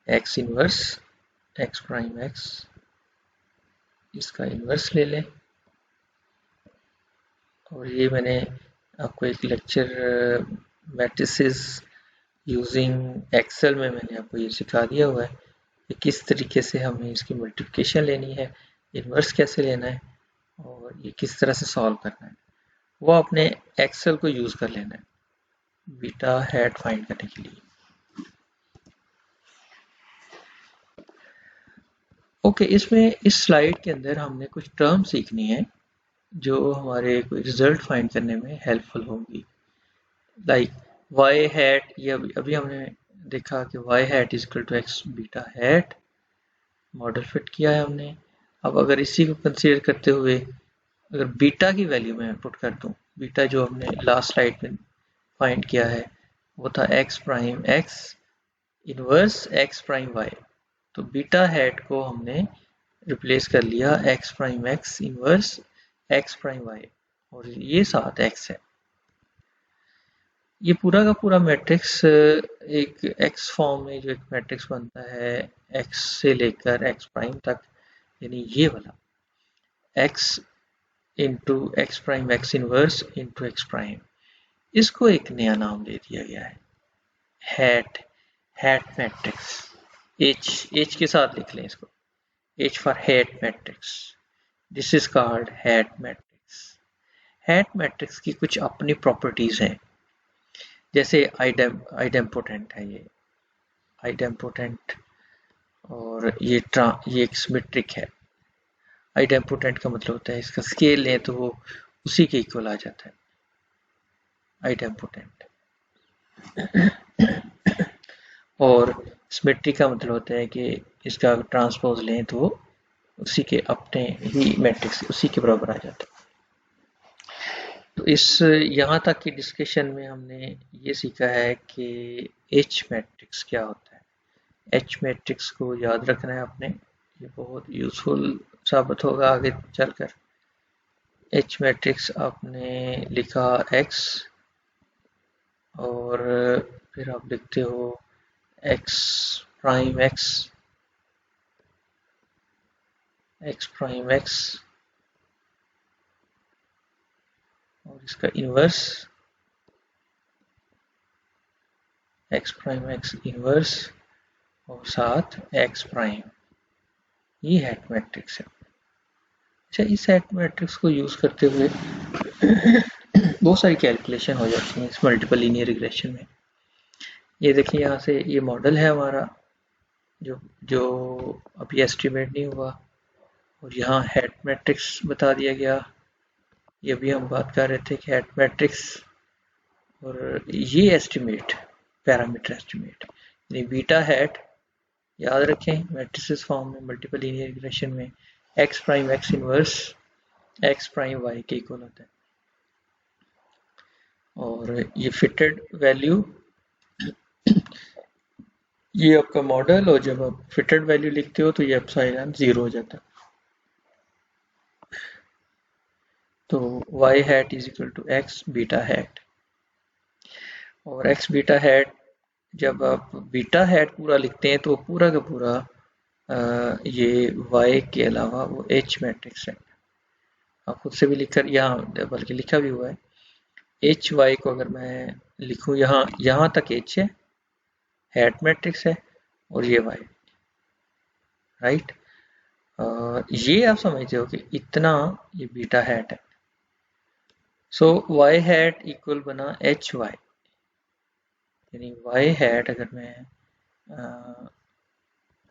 x inverse x prime x, इसका इनवर्स ले लें। और ये मैंने आपको एक लेक्चर मैट्रिसेस यूजिंग एक्सेल में मैंने आपको ये सिखा दिया हुआ है कि किस तरीके से हमें इसकी मल्टीप्लिकेशन लेनी है, इन्वर्स कैसे लेना है और ये किस तरह से सॉल्व करना है, वो आपने एक्सेल को यूज़ कर लेना है बीटा हैट फाइंड करने के लिए। ओके, इसमें इस स्लाइड के अंदर हमने कुछ टर्म सीखनी है जो हमारे कोई रिजल्ट फाइंड करने में हेल्पफुल होंगी। लाइक वाई हैट, ये अभी हमने देखा कि y hat is equal to x beta hat, model fit किया है हमने। अब अगर इसी को कंसीडर करते हुए अगर बीटा की वैल्यू मैं पुट कर दूं, बीटा जो हमने लास्ट स्लाइड में फाइंड किया है वो था x prime x inverse x prime Y, तो बीटा हैट को हमने रिप्लेस कर लिया x prime x inverse x prime y, और ये साथ एक्स है। ये पूरा का पूरा मैट्रिक्स एक एक्स फॉर्म में जो एक मैट्रिक्स बनता है एक्स से लेकर एक्स प्राइम तक, यानी ये वाला x into x prime x inverse into x prime, इसको एक नया नाम दे दिया गया है हैट, हैट मैट्रिक्स। एच के साथ लिख लें इसको, H for hat matrix, this is called hat matrix. Hat matrix की कुछ अपनी प्रॉपर्टीज हैं, जैसे आइडेम्पोटेंट है ये आइडेम्पोटेंट, और ये एक सिमेट्रिक है। आइडेम्पोटेंट का मतलब होता है इसका स्केल लें तो वो उसी के इक्वल आ जाता है आइडेम्पोटेंट। और सिमेट्रिक का मतलब होता है कि इसका ट्रांसपोज लें तो वो उसी के अपने ही मैट्रिक्स उसी के बराबर आ जाता है। तो इस यहाँ तक की डिस्कशन में हमने ये सीखा है कि एच मैट्रिक्स क्या होता है। एच मैट्रिक्स को याद रखना है आपने, ये बहुत यूजफुल साबित होगा आगे चलकर। एच मैट्रिक्स आपने लिखा एक्स और फिर आप लिखते हो x prime x X prime x और इसका inverse x prime x inverse और साथ एक्स प्राइम, ये हैट मैट्रिक्स है। अच्छा, इस हैट मैट्रिक्स को यूज करते हुए बहुत सारी कैलकुलेशन हो जाती हैं इस मल्टीपल लीनियर रिग्रेशन में। ये देखिए यहाँ से ये मॉडल है हमारा जो अभी एस्टिमेट नहीं हुआ, और यहाँ हैट मैट्रिक्स बता दिया गया। ये भी हम बात कर रहे थे कि हैट मैट्रिक्स और ये एस्टिमेट पैरामीटर एस्टिमेट यानी बीटा हैट, याद रखें मैट्रिसेस फॉर्म में मल्टीपल लीनियर रिग्रेशन में x prime x inverse x prime y के इक्वल होता है, और ये फिटेड वैल्यू ये आपका मॉडल, और जब आप फिटेड वैल्यू लिखते हो तो ये एप्सिलॉन 0 हो जाता है। तो y hat is equal to x beta hat, और एक्स बीटा हैट जब आप बीटा हैट पूरा लिखते हैं तो पूरा का पूरा ये y के अलावा वो h मैट्रिक्स है। आप खुद से भी लिखकर यहाँ बल्कि लिखा भी हुआ है, एच वाई को अगर मैं लिखूँ यहाँ तक h है, हैट मैट्रिक्स है, और ये y, राइट। ये आप समझते हो कि इतना ये बीटा हैट है। सो y हैट इक्वल बना एच वाई, यानी वाई हैट अगर मैं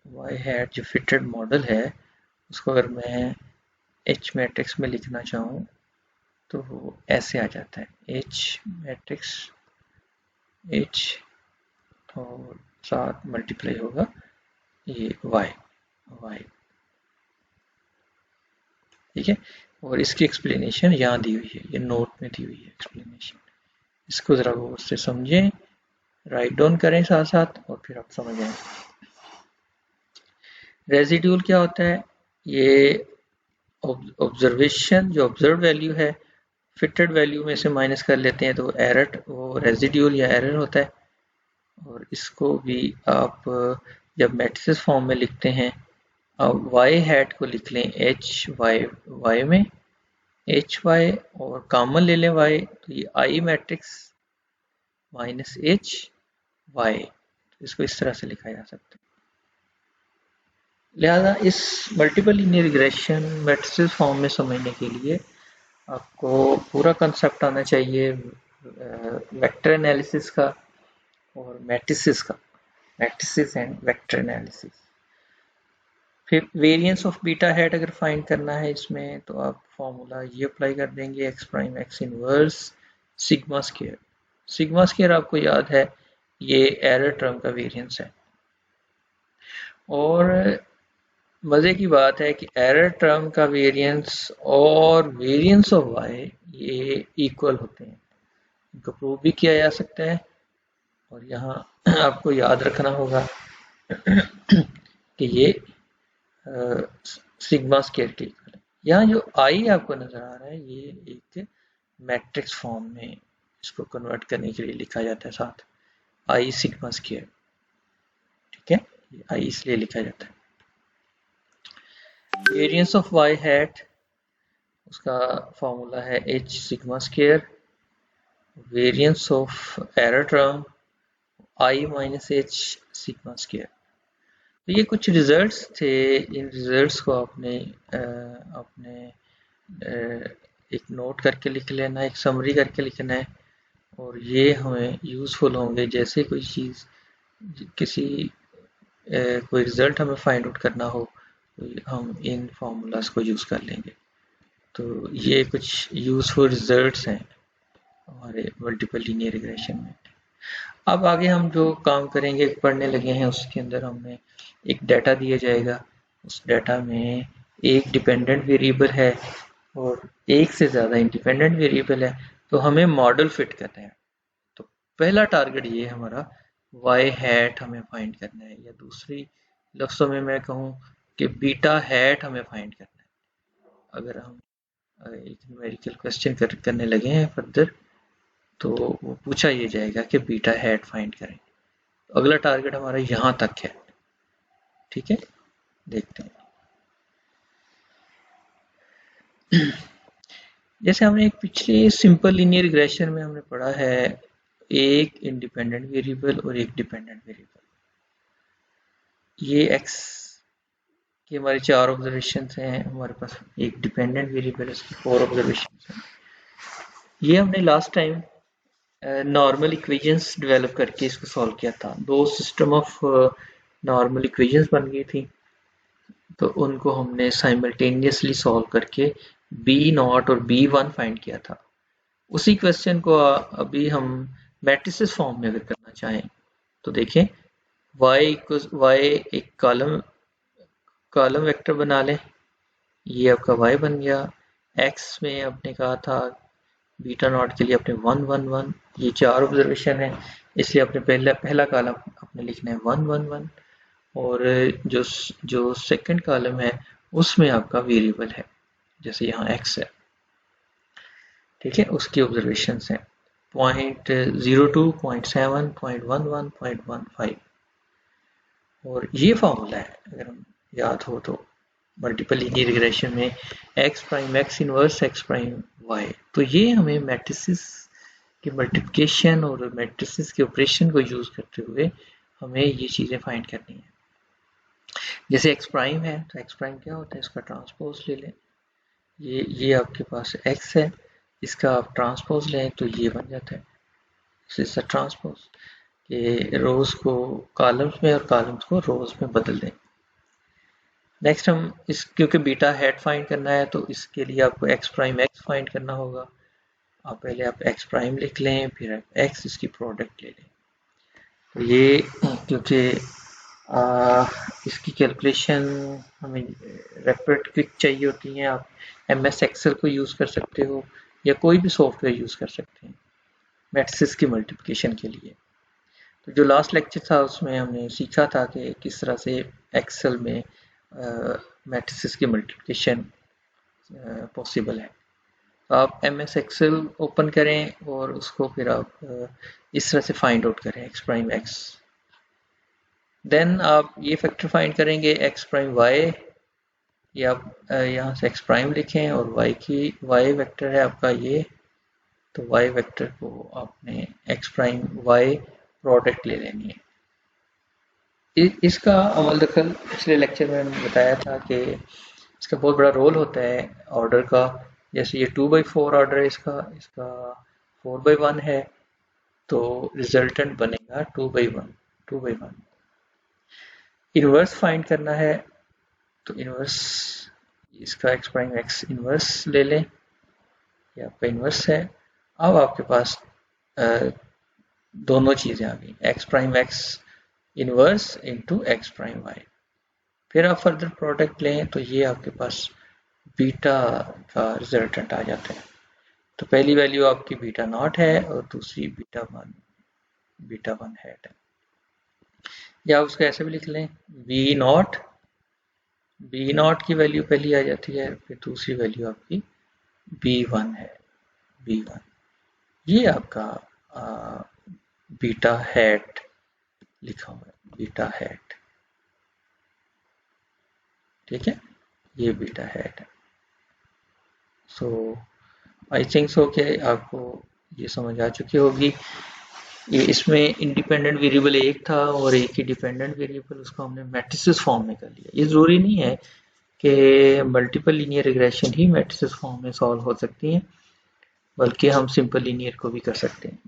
वाई हैट जो फिटेड मॉडल है उसको अगर मैं एच मैट्रिक्स में लिखना चाहूँ तो वो ऐसे आ जाता है एच मैट्रिक्स एच और साथ मल्टीप्लाई होगा ये वाई वाई, ठीक है। और इसकी एक्सप्लेनेशन यहाँ दी हुई है, ये नोट में दी हुई है एक्सप्लेनेशन। इसको ज़रा गौर से समझें, राइट डाउन करें साथ साथ और फिर आप समझ आए। रेजिड्यूल क्या होता है? ये ऑब्जर्वेशन जो ऑब्जर्व वैल्यू है फिटेड वैल्यू में से माइनस कर लेते हैं तो एरर वो रेजिड्यूल या एरर होता है। और इसको भी आप जब मैट्रिसेस फॉर्म में लिखते हैं अब वाई हैट को लिख लें एच वाई वाई में एच वाई और कॉमन ले लें वाई तो ये आई मैट्रिक्स माइनस एच वाई, तो इसको इस तरह से लिखा जा सकता है। लिहाजा इस multiple linear regression matrices form में समझने के लिए आपको पूरा कंसेप्ट आना चाहिए वेक्टर एनालिसिस का और मैट्रिसेस का, मैट्रिसेस एंड वेक्टर एनालिसिस। फिर वेरिएंस ऑफ बीटा हैट अगर फाइंड करना है इसमें तो आप फॉर्मूला ये अप्लाई कर देंगे x prime x inverse sigma square. Sigma square आपको याद है ये एरर टर्म का वेरिएंस है। और मज़े की बात है कि एरर टर्म का वेरिएंस और वेरिएंस ऑफ वाई ये इक्वल होते हैं, इनको प्रूव भी किया जा सकता है। और यहाँ आपको याद रखना होगा कि ये सिग्मा स्क्वायर के इक्वल है। यहाँ जो आई आपको नजर आ रहा है ये एक मैट्रिक्स फॉर्म में इसको कन्वर्ट करने के लिए लिखा जाता है साथ आई सिग्मा स्क्वायर, ठीक है। आई इसलिए लिखा जाता है। वेरिएंस ऑफ वाई हैट उसका फॉर्मूला है H sigma square, variance of error term I minus H sigma square. तो ये कुछ रिजल्ट्स थे, इन रिजल्ट्स को आपने एक नोट करके लिख लेना, एक समरी करके लिखना है और ये हमें यूज़फुल होंगे जैसे कोई चीज़ किसी कोई रिज़ल्ट हमें फाइंड आउट करना हो तो हम इन फार्मूलाज को यूज़ कर लेंगे। तो ये कुछ यूज़फुल रिजल्ट्स हैं हमारे मल्टीपल लीनियर रिग्रेशन में। अब आगे हम जो काम करेंगे पढ़ने लगे हैं उसके अंदर हमें एक डाटा दिया जाएगा, उस डाटा में एक डिपेंडेंट वेरिएबल है और एक से ज़्यादा इंडिपेंडेंट वेरिएबल है, तो हमें मॉडल फिट करना है। तो पहला टारगेट ये हमारा वाई हैट हमें फाइंड करना है, या दूसरी लफ्ज़ों में मैं कहूँ कि बीटा हैट हमें फाइंड करना है। अगर हम एक न्यूमेरिकल क्वेश्चन करने लगे हैं फर्दर तो वो पूछा ये जाएगा कि बीटा हैट फाइंड करें। तो अगला टारगेट हमारा यहाँ तक है, ठीक है। देखते हैं जैसे हमने एक पिछले सिंपल लीनियर रिग्रेशन में हमने पढ़ा है एक इंडिपेंडेंट वेरिएबल और एक डिपेंडेंट वेरिएबल। ये x के हमारे 4 ऑब्जर्वेशन हैं, हमारे पास एक डिपेंडेंट वेरिएबल इसकी 4 ऑब्जर्वेशन हैं। ये हमने last time normal equations develop करके इसको सॉल्व किया था। दो सिस्टम ऑफ नॉर्मल इक्वेशंस बन गई थी तो उनको हमने साइमल्टेनियसली सॉल्व करके b0 और b1 फाइंड किया था। उसी क्वेश्चन को अभी हम मैट्रिसेस फॉर्म में अगर करना चाहें तो देखें y एक कॉलम वेक्टर बना लें, ये आपका y बन गया। x में आपने कहा था बीटा नॉट के लिए आपने 1 1 1, ये 4 ऑब्जर्वेशन है इसलिए आपने पहला कॉलम आपने लिखना है 1 1 1 और जो सेकंड कॉलम है उसमें आपका वेरिएबल है जैसे यहाँ x है, ठीक है। उसकी ऑब्जर्वेशन है 0.02, 0.7, 0.11, 0.15 और ये फॉर्मूला है अगर हम याद हो तो मल्टीपल लीनियर रिग्रेशन में x prime x inverse x prime y। तो ये हमें मैट्रिसेस की मल्टीप्लिकेशन और मैट्रिसेस के ऑपरेशन को यूज करते हुए हमें ये चीजें फाइंड करनी है। जैसे x प्राइम है तो x प्राइम क्या होता है, इसका ट्रांसपोज ले लें। ये आपके पास x है, इसका आप ट्रांसपोज लें तो ये बन जाता है इसका ट्रांसपोज। कि रोज को कॉलम्स में और कॉलम्स को रोज में बदल दें। नेक्स्ट हम इस क्योंकि बीटा हेड फाइंड करना है तो इसके लिए आपको एक्स प्राइम एक्स फाइंड करना होगा। पहले आप एक्स प्राइम लिख लें, फिर आप एक्स इसकी प्रोडक्ट ले लें। तो ये क्योंकि इसकी कैलकुलेशन हमें रैपिड क्विक चाहिए होती है, आप MS एक्सेल को यूज़ कर सकते हो या कोई भी सॉफ्टवेयर यूज़ कर सकते हैं मैट्रिसेस की मल्टीप्लिकेशन के लिए। तो जो लास्ट लेक्चर था उसमें हमने सीखा था कि किस तरह से एक्सेल में मैट्रिसेस की मल्टीप्लिकेशन पॉसिबल है। तो आप MS एक्सेल ओपन करें और उसको फिर आप इस तरह से फाइंड आउट करें एक्स प्राइम एक्स। देन आप ये फैक्टर फाइंड करेंगे एक्स प्राइम वाई, या आप यहाँ से एक्स प्राइम लिखें और वाई वेक्टर है आपका ये, तो वाई वेक्टर को आपने एक्स प्राइम वाई प्रोडक्ट ले लेनी है। इसका अमल दखल पिछले लेक्चर में मैंने बताया था कि इसका बहुत बड़ा रोल होता है ऑर्डर का। जैसे ये 2/4 ऑर्डर है इसका 4/1 है, तो रिजल्टेंट बनेगा 2/1। इनवर्स फाइंड करना है तो इनवर्स इसका एक्स प्राइम एक्स इनवर्स ले लें, ये आपका इनवर्स है। अब आपके पास दोनों चीजें आ गई, x prime x inverse into x prime y. फिर आप फर्दर प्रोडक्ट लें तो ये आपके पास बीटा का रिजल्टेंट आ जाता है। तो पहली वैल्यू आपकी बीटा नॉट है और दूसरी बीटा वन हैट है। या उसको ऐसे भी लिख लें बी नॉट की वैल्यू पहली आ जाती है, फिर दूसरी वैल्यू आपकी B1 है, B1। ये आपका बीटा हैट लिखा हुआ है, बीटा हैट, ठीक है, ये बीटा हैट है। सो आई थिंक सो कि आपको ये समझ आ चुकी होगी। ये इसमें इंडिपेंडेंट वेरिएबल एक था और एक ही डिपेंडेंट वेरिएबल, उसको हमने मैट्रिसेस फॉर्म में कर लिया। ये जरूरी नहीं है कि मल्टीपल लीनियर रिग्रेशन ही मैट्रिसेस फॉर्म में सॉल्व हो सकती हैं, बल्कि हम सिंपल लीनियर को भी कर सकते हैं।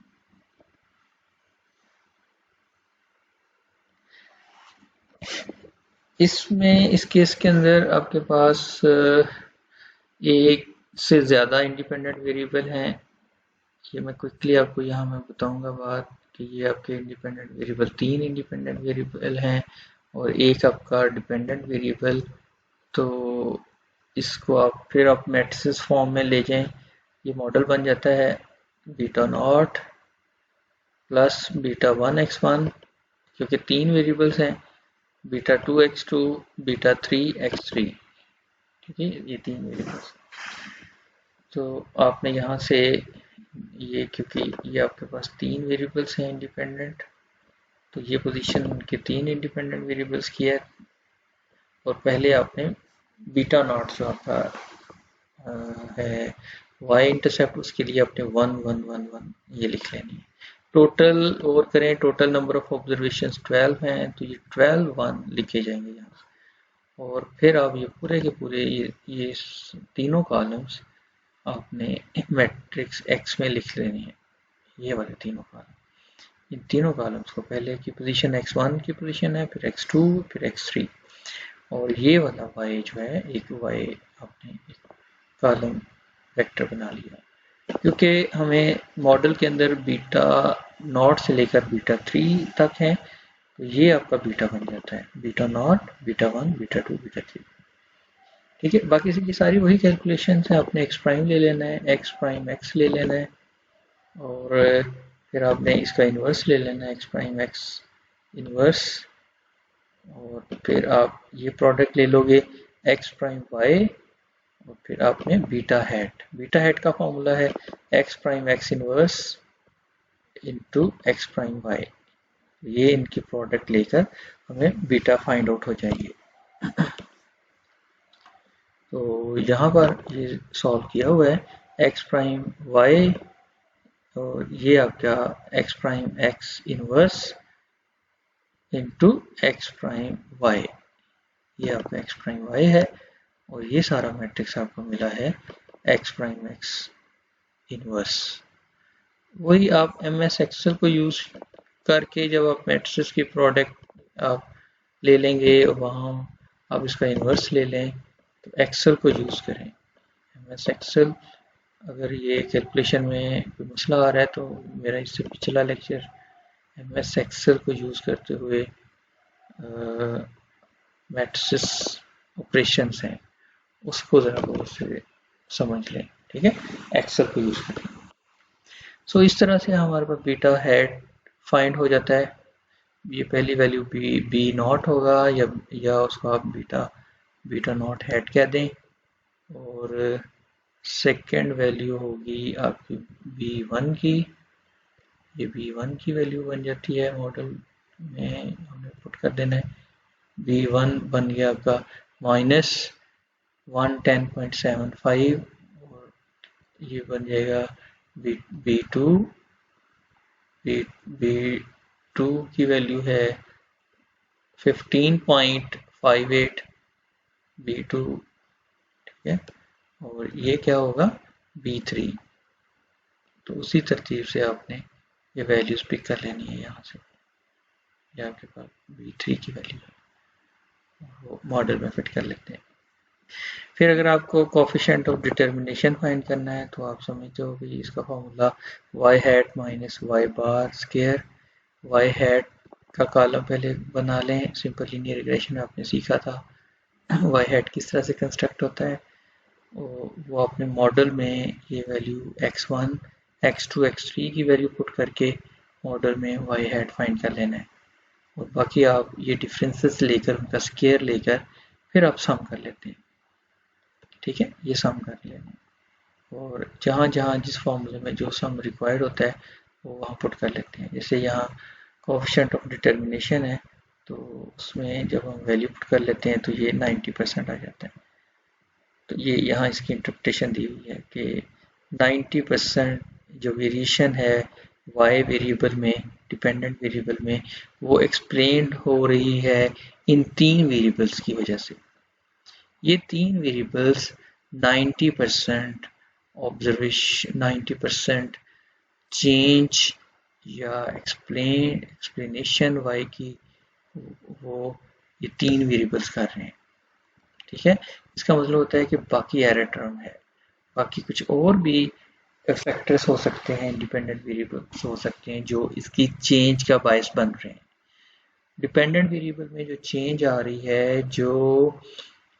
इसमें इस केस के अंदर आपके पास एक से ज़्यादा इंडिपेंडेंट वेरिएबल हैं। ये मैं क्विकली आपको यहाँ मैं बताऊंगा बात कि ये आपके इंडिपेंडेंट वेरिएबल 3 इंडिपेंडेंट वेरिएबल हैं और एक आपका डिपेंडेंट वेरिएबल। तो इसको आप मैट्रिसेस फॉर्म में ले जाएं, ये मॉडल बन जाता है beta not plus beta 1x1, क्योंकि 3 वेरिएबल्स हैं, बीटा 2x2 बीटा 3x3, ठीक है, ये 3 वेरिएबल्स। तो आपने यहाँ से ये क्योंकि ये आपके पास 3 वेरिएबल्स हैं इंडिपेंडेंट, तो ये पोजीशन उनके 3 इंडिपेंडेंट वेरिएबल्स की है। और पहले आपने बीटा नॉट जो आपका है y इंटरसेप्ट, उसके लिए आपने 1 1 1 1 ये लिख लेनी है। टोटल ओवर करें, टोटल नंबर ऑफ ऑब्जर्वेशन 12 हैं, तो ये 12 1 लिखे जाएंगे यहाँ से। और फिर आप ये पूरे के पूरे ये तीनों कॉलम्स आपने मैट्रिक्स एक्स में लिख लेने हैं, ये वाले तीनों कॉलम। इन तीनों कॉलम्स को पहले की पोजीशन x1 की पोजीशन है, फिर x2 फिर x3, और ये वाला y जो है एक y आपने एक कॉलम वेक्टर बना लिया। क्योंकि हमें मॉडल के अंदर बीटा नॉट से लेकर बीटा 3 तक है, तो ये आपका बीटा बन जाता है, beta not beta 1 beta 2 beta 3, ठीक है। बाकी की सारी वही कैलकुलेशन है, आपने एक्स प्राइम ले लेना है, एक्स प्राइम एक्स ले लेना है, और फिर आपने इसका इन्वर्स ले लेना है, एक्स प्राइम एक्स इन्वर्स, और फिर आप ये प्रोडक्ट ले लोगे एक्स प्राइम वाई, और फिर आपने बीटा हैट का फॉर्मूला है x prime x inverse into x prime y. ये इनकी प्रोडक्ट लेकर हमें बीटा फाइंड आउट हो जाएगी। तो यहाँ पर ये सॉल्व किया हुआ है एक्स प्राइम वाई, और ये आपका x prime x inverse into x prime y, ये आपका एक्स प्राइम वाई है, और ये सारा मैट्रिक्स आपको मिला है एक्स प्राइम एक्स इनवर्स। वही आप MS एक्सेल को यूज करके जब आप मैट्रिक्स की प्रोडक्ट आप ले लेंगे, वहाँ आप इसका इन्वर्स ले लें, तो एक्सेल को यूज़ करें। एमएस एक्सेल, अगर ये कैलकुलेशन में कोई मसला आ रहा है तो मेरा इससे पिछला लेक्चर एमएस एक्सेल को यूज़ करते हुए मैट्रिक्स ऑपरेशंस हैं उसको ज़रा गौर से समझ लें, ठीक है, एक्सेल को यूज़ करें। सो इस तरह से हमारे पास बीटा हेड फाइंड हो जाता है। ये पहली वैल्यू बी नॉट होगा या उसको आप बीटा नॉट हेड कह दें, और सेकेंड वैल्यू होगी आपकी B1 की। ये B1 की वैल्यू बन जाती है, मॉडल में हमने पुट कर देना है। B1 बन गया आपका -110.75 और ये बन जाएगा B2 की वैल्यू है 15.58 B2, ठीक है, और ये क्या होगा B3। तो उसी तरतीब से आपने ये वैल्यूज पिक कर लेनी है यहाँ से। ये आपके पास B3 की वैल्यू है, वो मॉडल में फिट कर लेते हैं। फिर अगर आपको कोफिशिएंट ऑफ डिटर्मिनेशन फाइंड करना है तो आप समझते हो कि इसका formula y hat minus y bar square. y hat का कॉलम पहले बना लें, सिंपल लीनियर रिग्रेशन में आपने सीखा था y हैट किस तरह से कंस्ट्रक्ट होता है। वो अपने मॉडल में ये वैल्यू x1 x2 x3 की वैल्यू पुट करके मॉडल में y हैट फाइंड कर लेना है, और बाकी आप ये डिफरेंसेस लेकर उनका स्क्वायर लेकर फिर आप सम कर लेते हैं, ठीक है, ये सम कर लेना है। और जहाँ जहाँ जिस फॉर्मूले में जो सम रिक्वायर्ड होता है वो वहाँ पुट कर लेते हैं। जैसे यहाँ कोएफिशिएंट ऑफ डिटर्मिनेशन है, तो उसमें जब हम वैल्यू पुट कर लेते हैं तो ये 90% आ जाता है। तो ये यहाँ इसकी इंटरप्रिटेशन दी हुई है कि 90% जो वेरिएशन है y वेरिएबल में, डिपेंडेंट वेरिएबल में, वो एक्सप्लेन्ड हो रही है इन 3 वेरिएबल्स की वजह से। ये 3 वेरिएबल्स 90% ऑब्जर्वेशन, 90% चेंज या एक्सप्लेनेशन y की, वो ये 3 वेरिएबल्स कर रहे हैं, ठीक है। इसका मतलब होता है कि बाकी एरर टर्म है, बाकी कुछ और भी फैक्टर्स हो सकते हैं, इंडिपेंडेंट वेरिएबल्स हो सकते हैं जो इसकी चेंज का बायस बन रहे हैं। डिपेंडेंट वेरिएबल में जो चेंज आ रही है, जो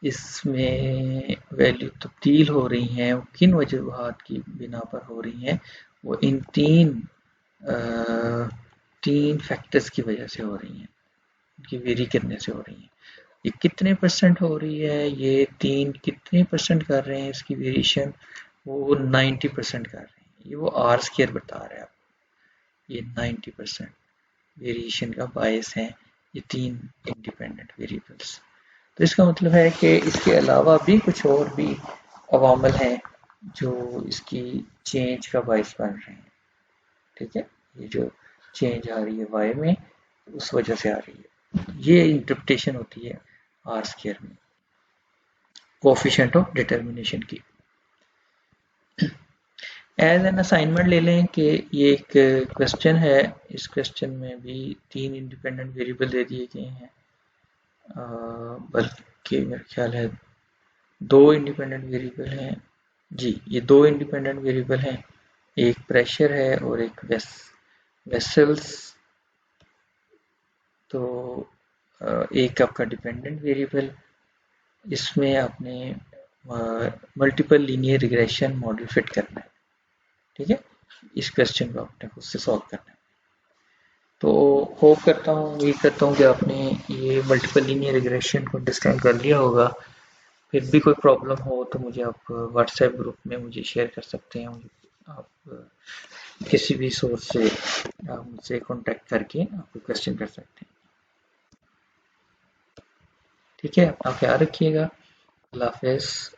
इसमें वैल्यू तब्दील हो रही हैं, वो किन वजूहात की बिना पर हो रही हैं, वो इन तीन फैक्टर्स की वजह से हो रही हैं, इनकी वेरी करने से हो रही हैं। ये कितने परसेंट हो रही है, ये 3 कितने परसेंट कर रहे हैं इसकी वेरिएशन, वो 90% कर रहे हैं। ये वो आर स्क्वायर बता रहा है आपको, ये 90% वेरिएशन का बायस है ये 3 इंडिपेंडेंट वेरिएबल्स। तो इसका मतलब है कि इसके अलावा भी कुछ और भी अवामल हैं जो इसकी चेंज का बायस बन रहे हैं, ठीक है। ये जो चेंज आ रही है y में, उस वजह से आ रही है। ये इंटरप्रिटेशन होती है आर स्क्वायर में कोएफिशिएंट ऑफ डिटर्मिनेशन की। एज एन असाइनमेंट ले लें कि ये एक क्वेश्चन है, इस क्वेश्चन में भी 3 इंडिपेंडेंट वेरिएबल दे दिए गए हैं, बल्कि मेरा ख्याल है 2 इंडिपेंडेंट वेरिएबल हैं जी, ये 2 इंडिपेंडेंट वेरिएबल हैं, एक प्रेशर है और एक वेसल्स। तो एक आपका डिपेंडेंट वेरिएबल, इसमें आपने multiple linear regression model fit करना है, ठीक है। इस क्वेश्चन को आपने खुद से सॉल्व करना है। तो होप करता हूँ, उम्मीद करता हूँ कि आपने ये मल्टीपल लीनियर रिग्रेशन को अंडरस्टैंड कर लिया होगा। फिर भी कोई प्रॉब्लम हो तो मुझे आप व्हाट्सएप ग्रुप में मुझे शेयर कर सकते हैं। आप किसी भी सोर्स से आप मुझसे कॉन्टेक्ट करके आप क्वेश्चन कर सकते हैं, ठीक है। अपना ख्याल रखिएगा। अल्लाह हाफ़िज़।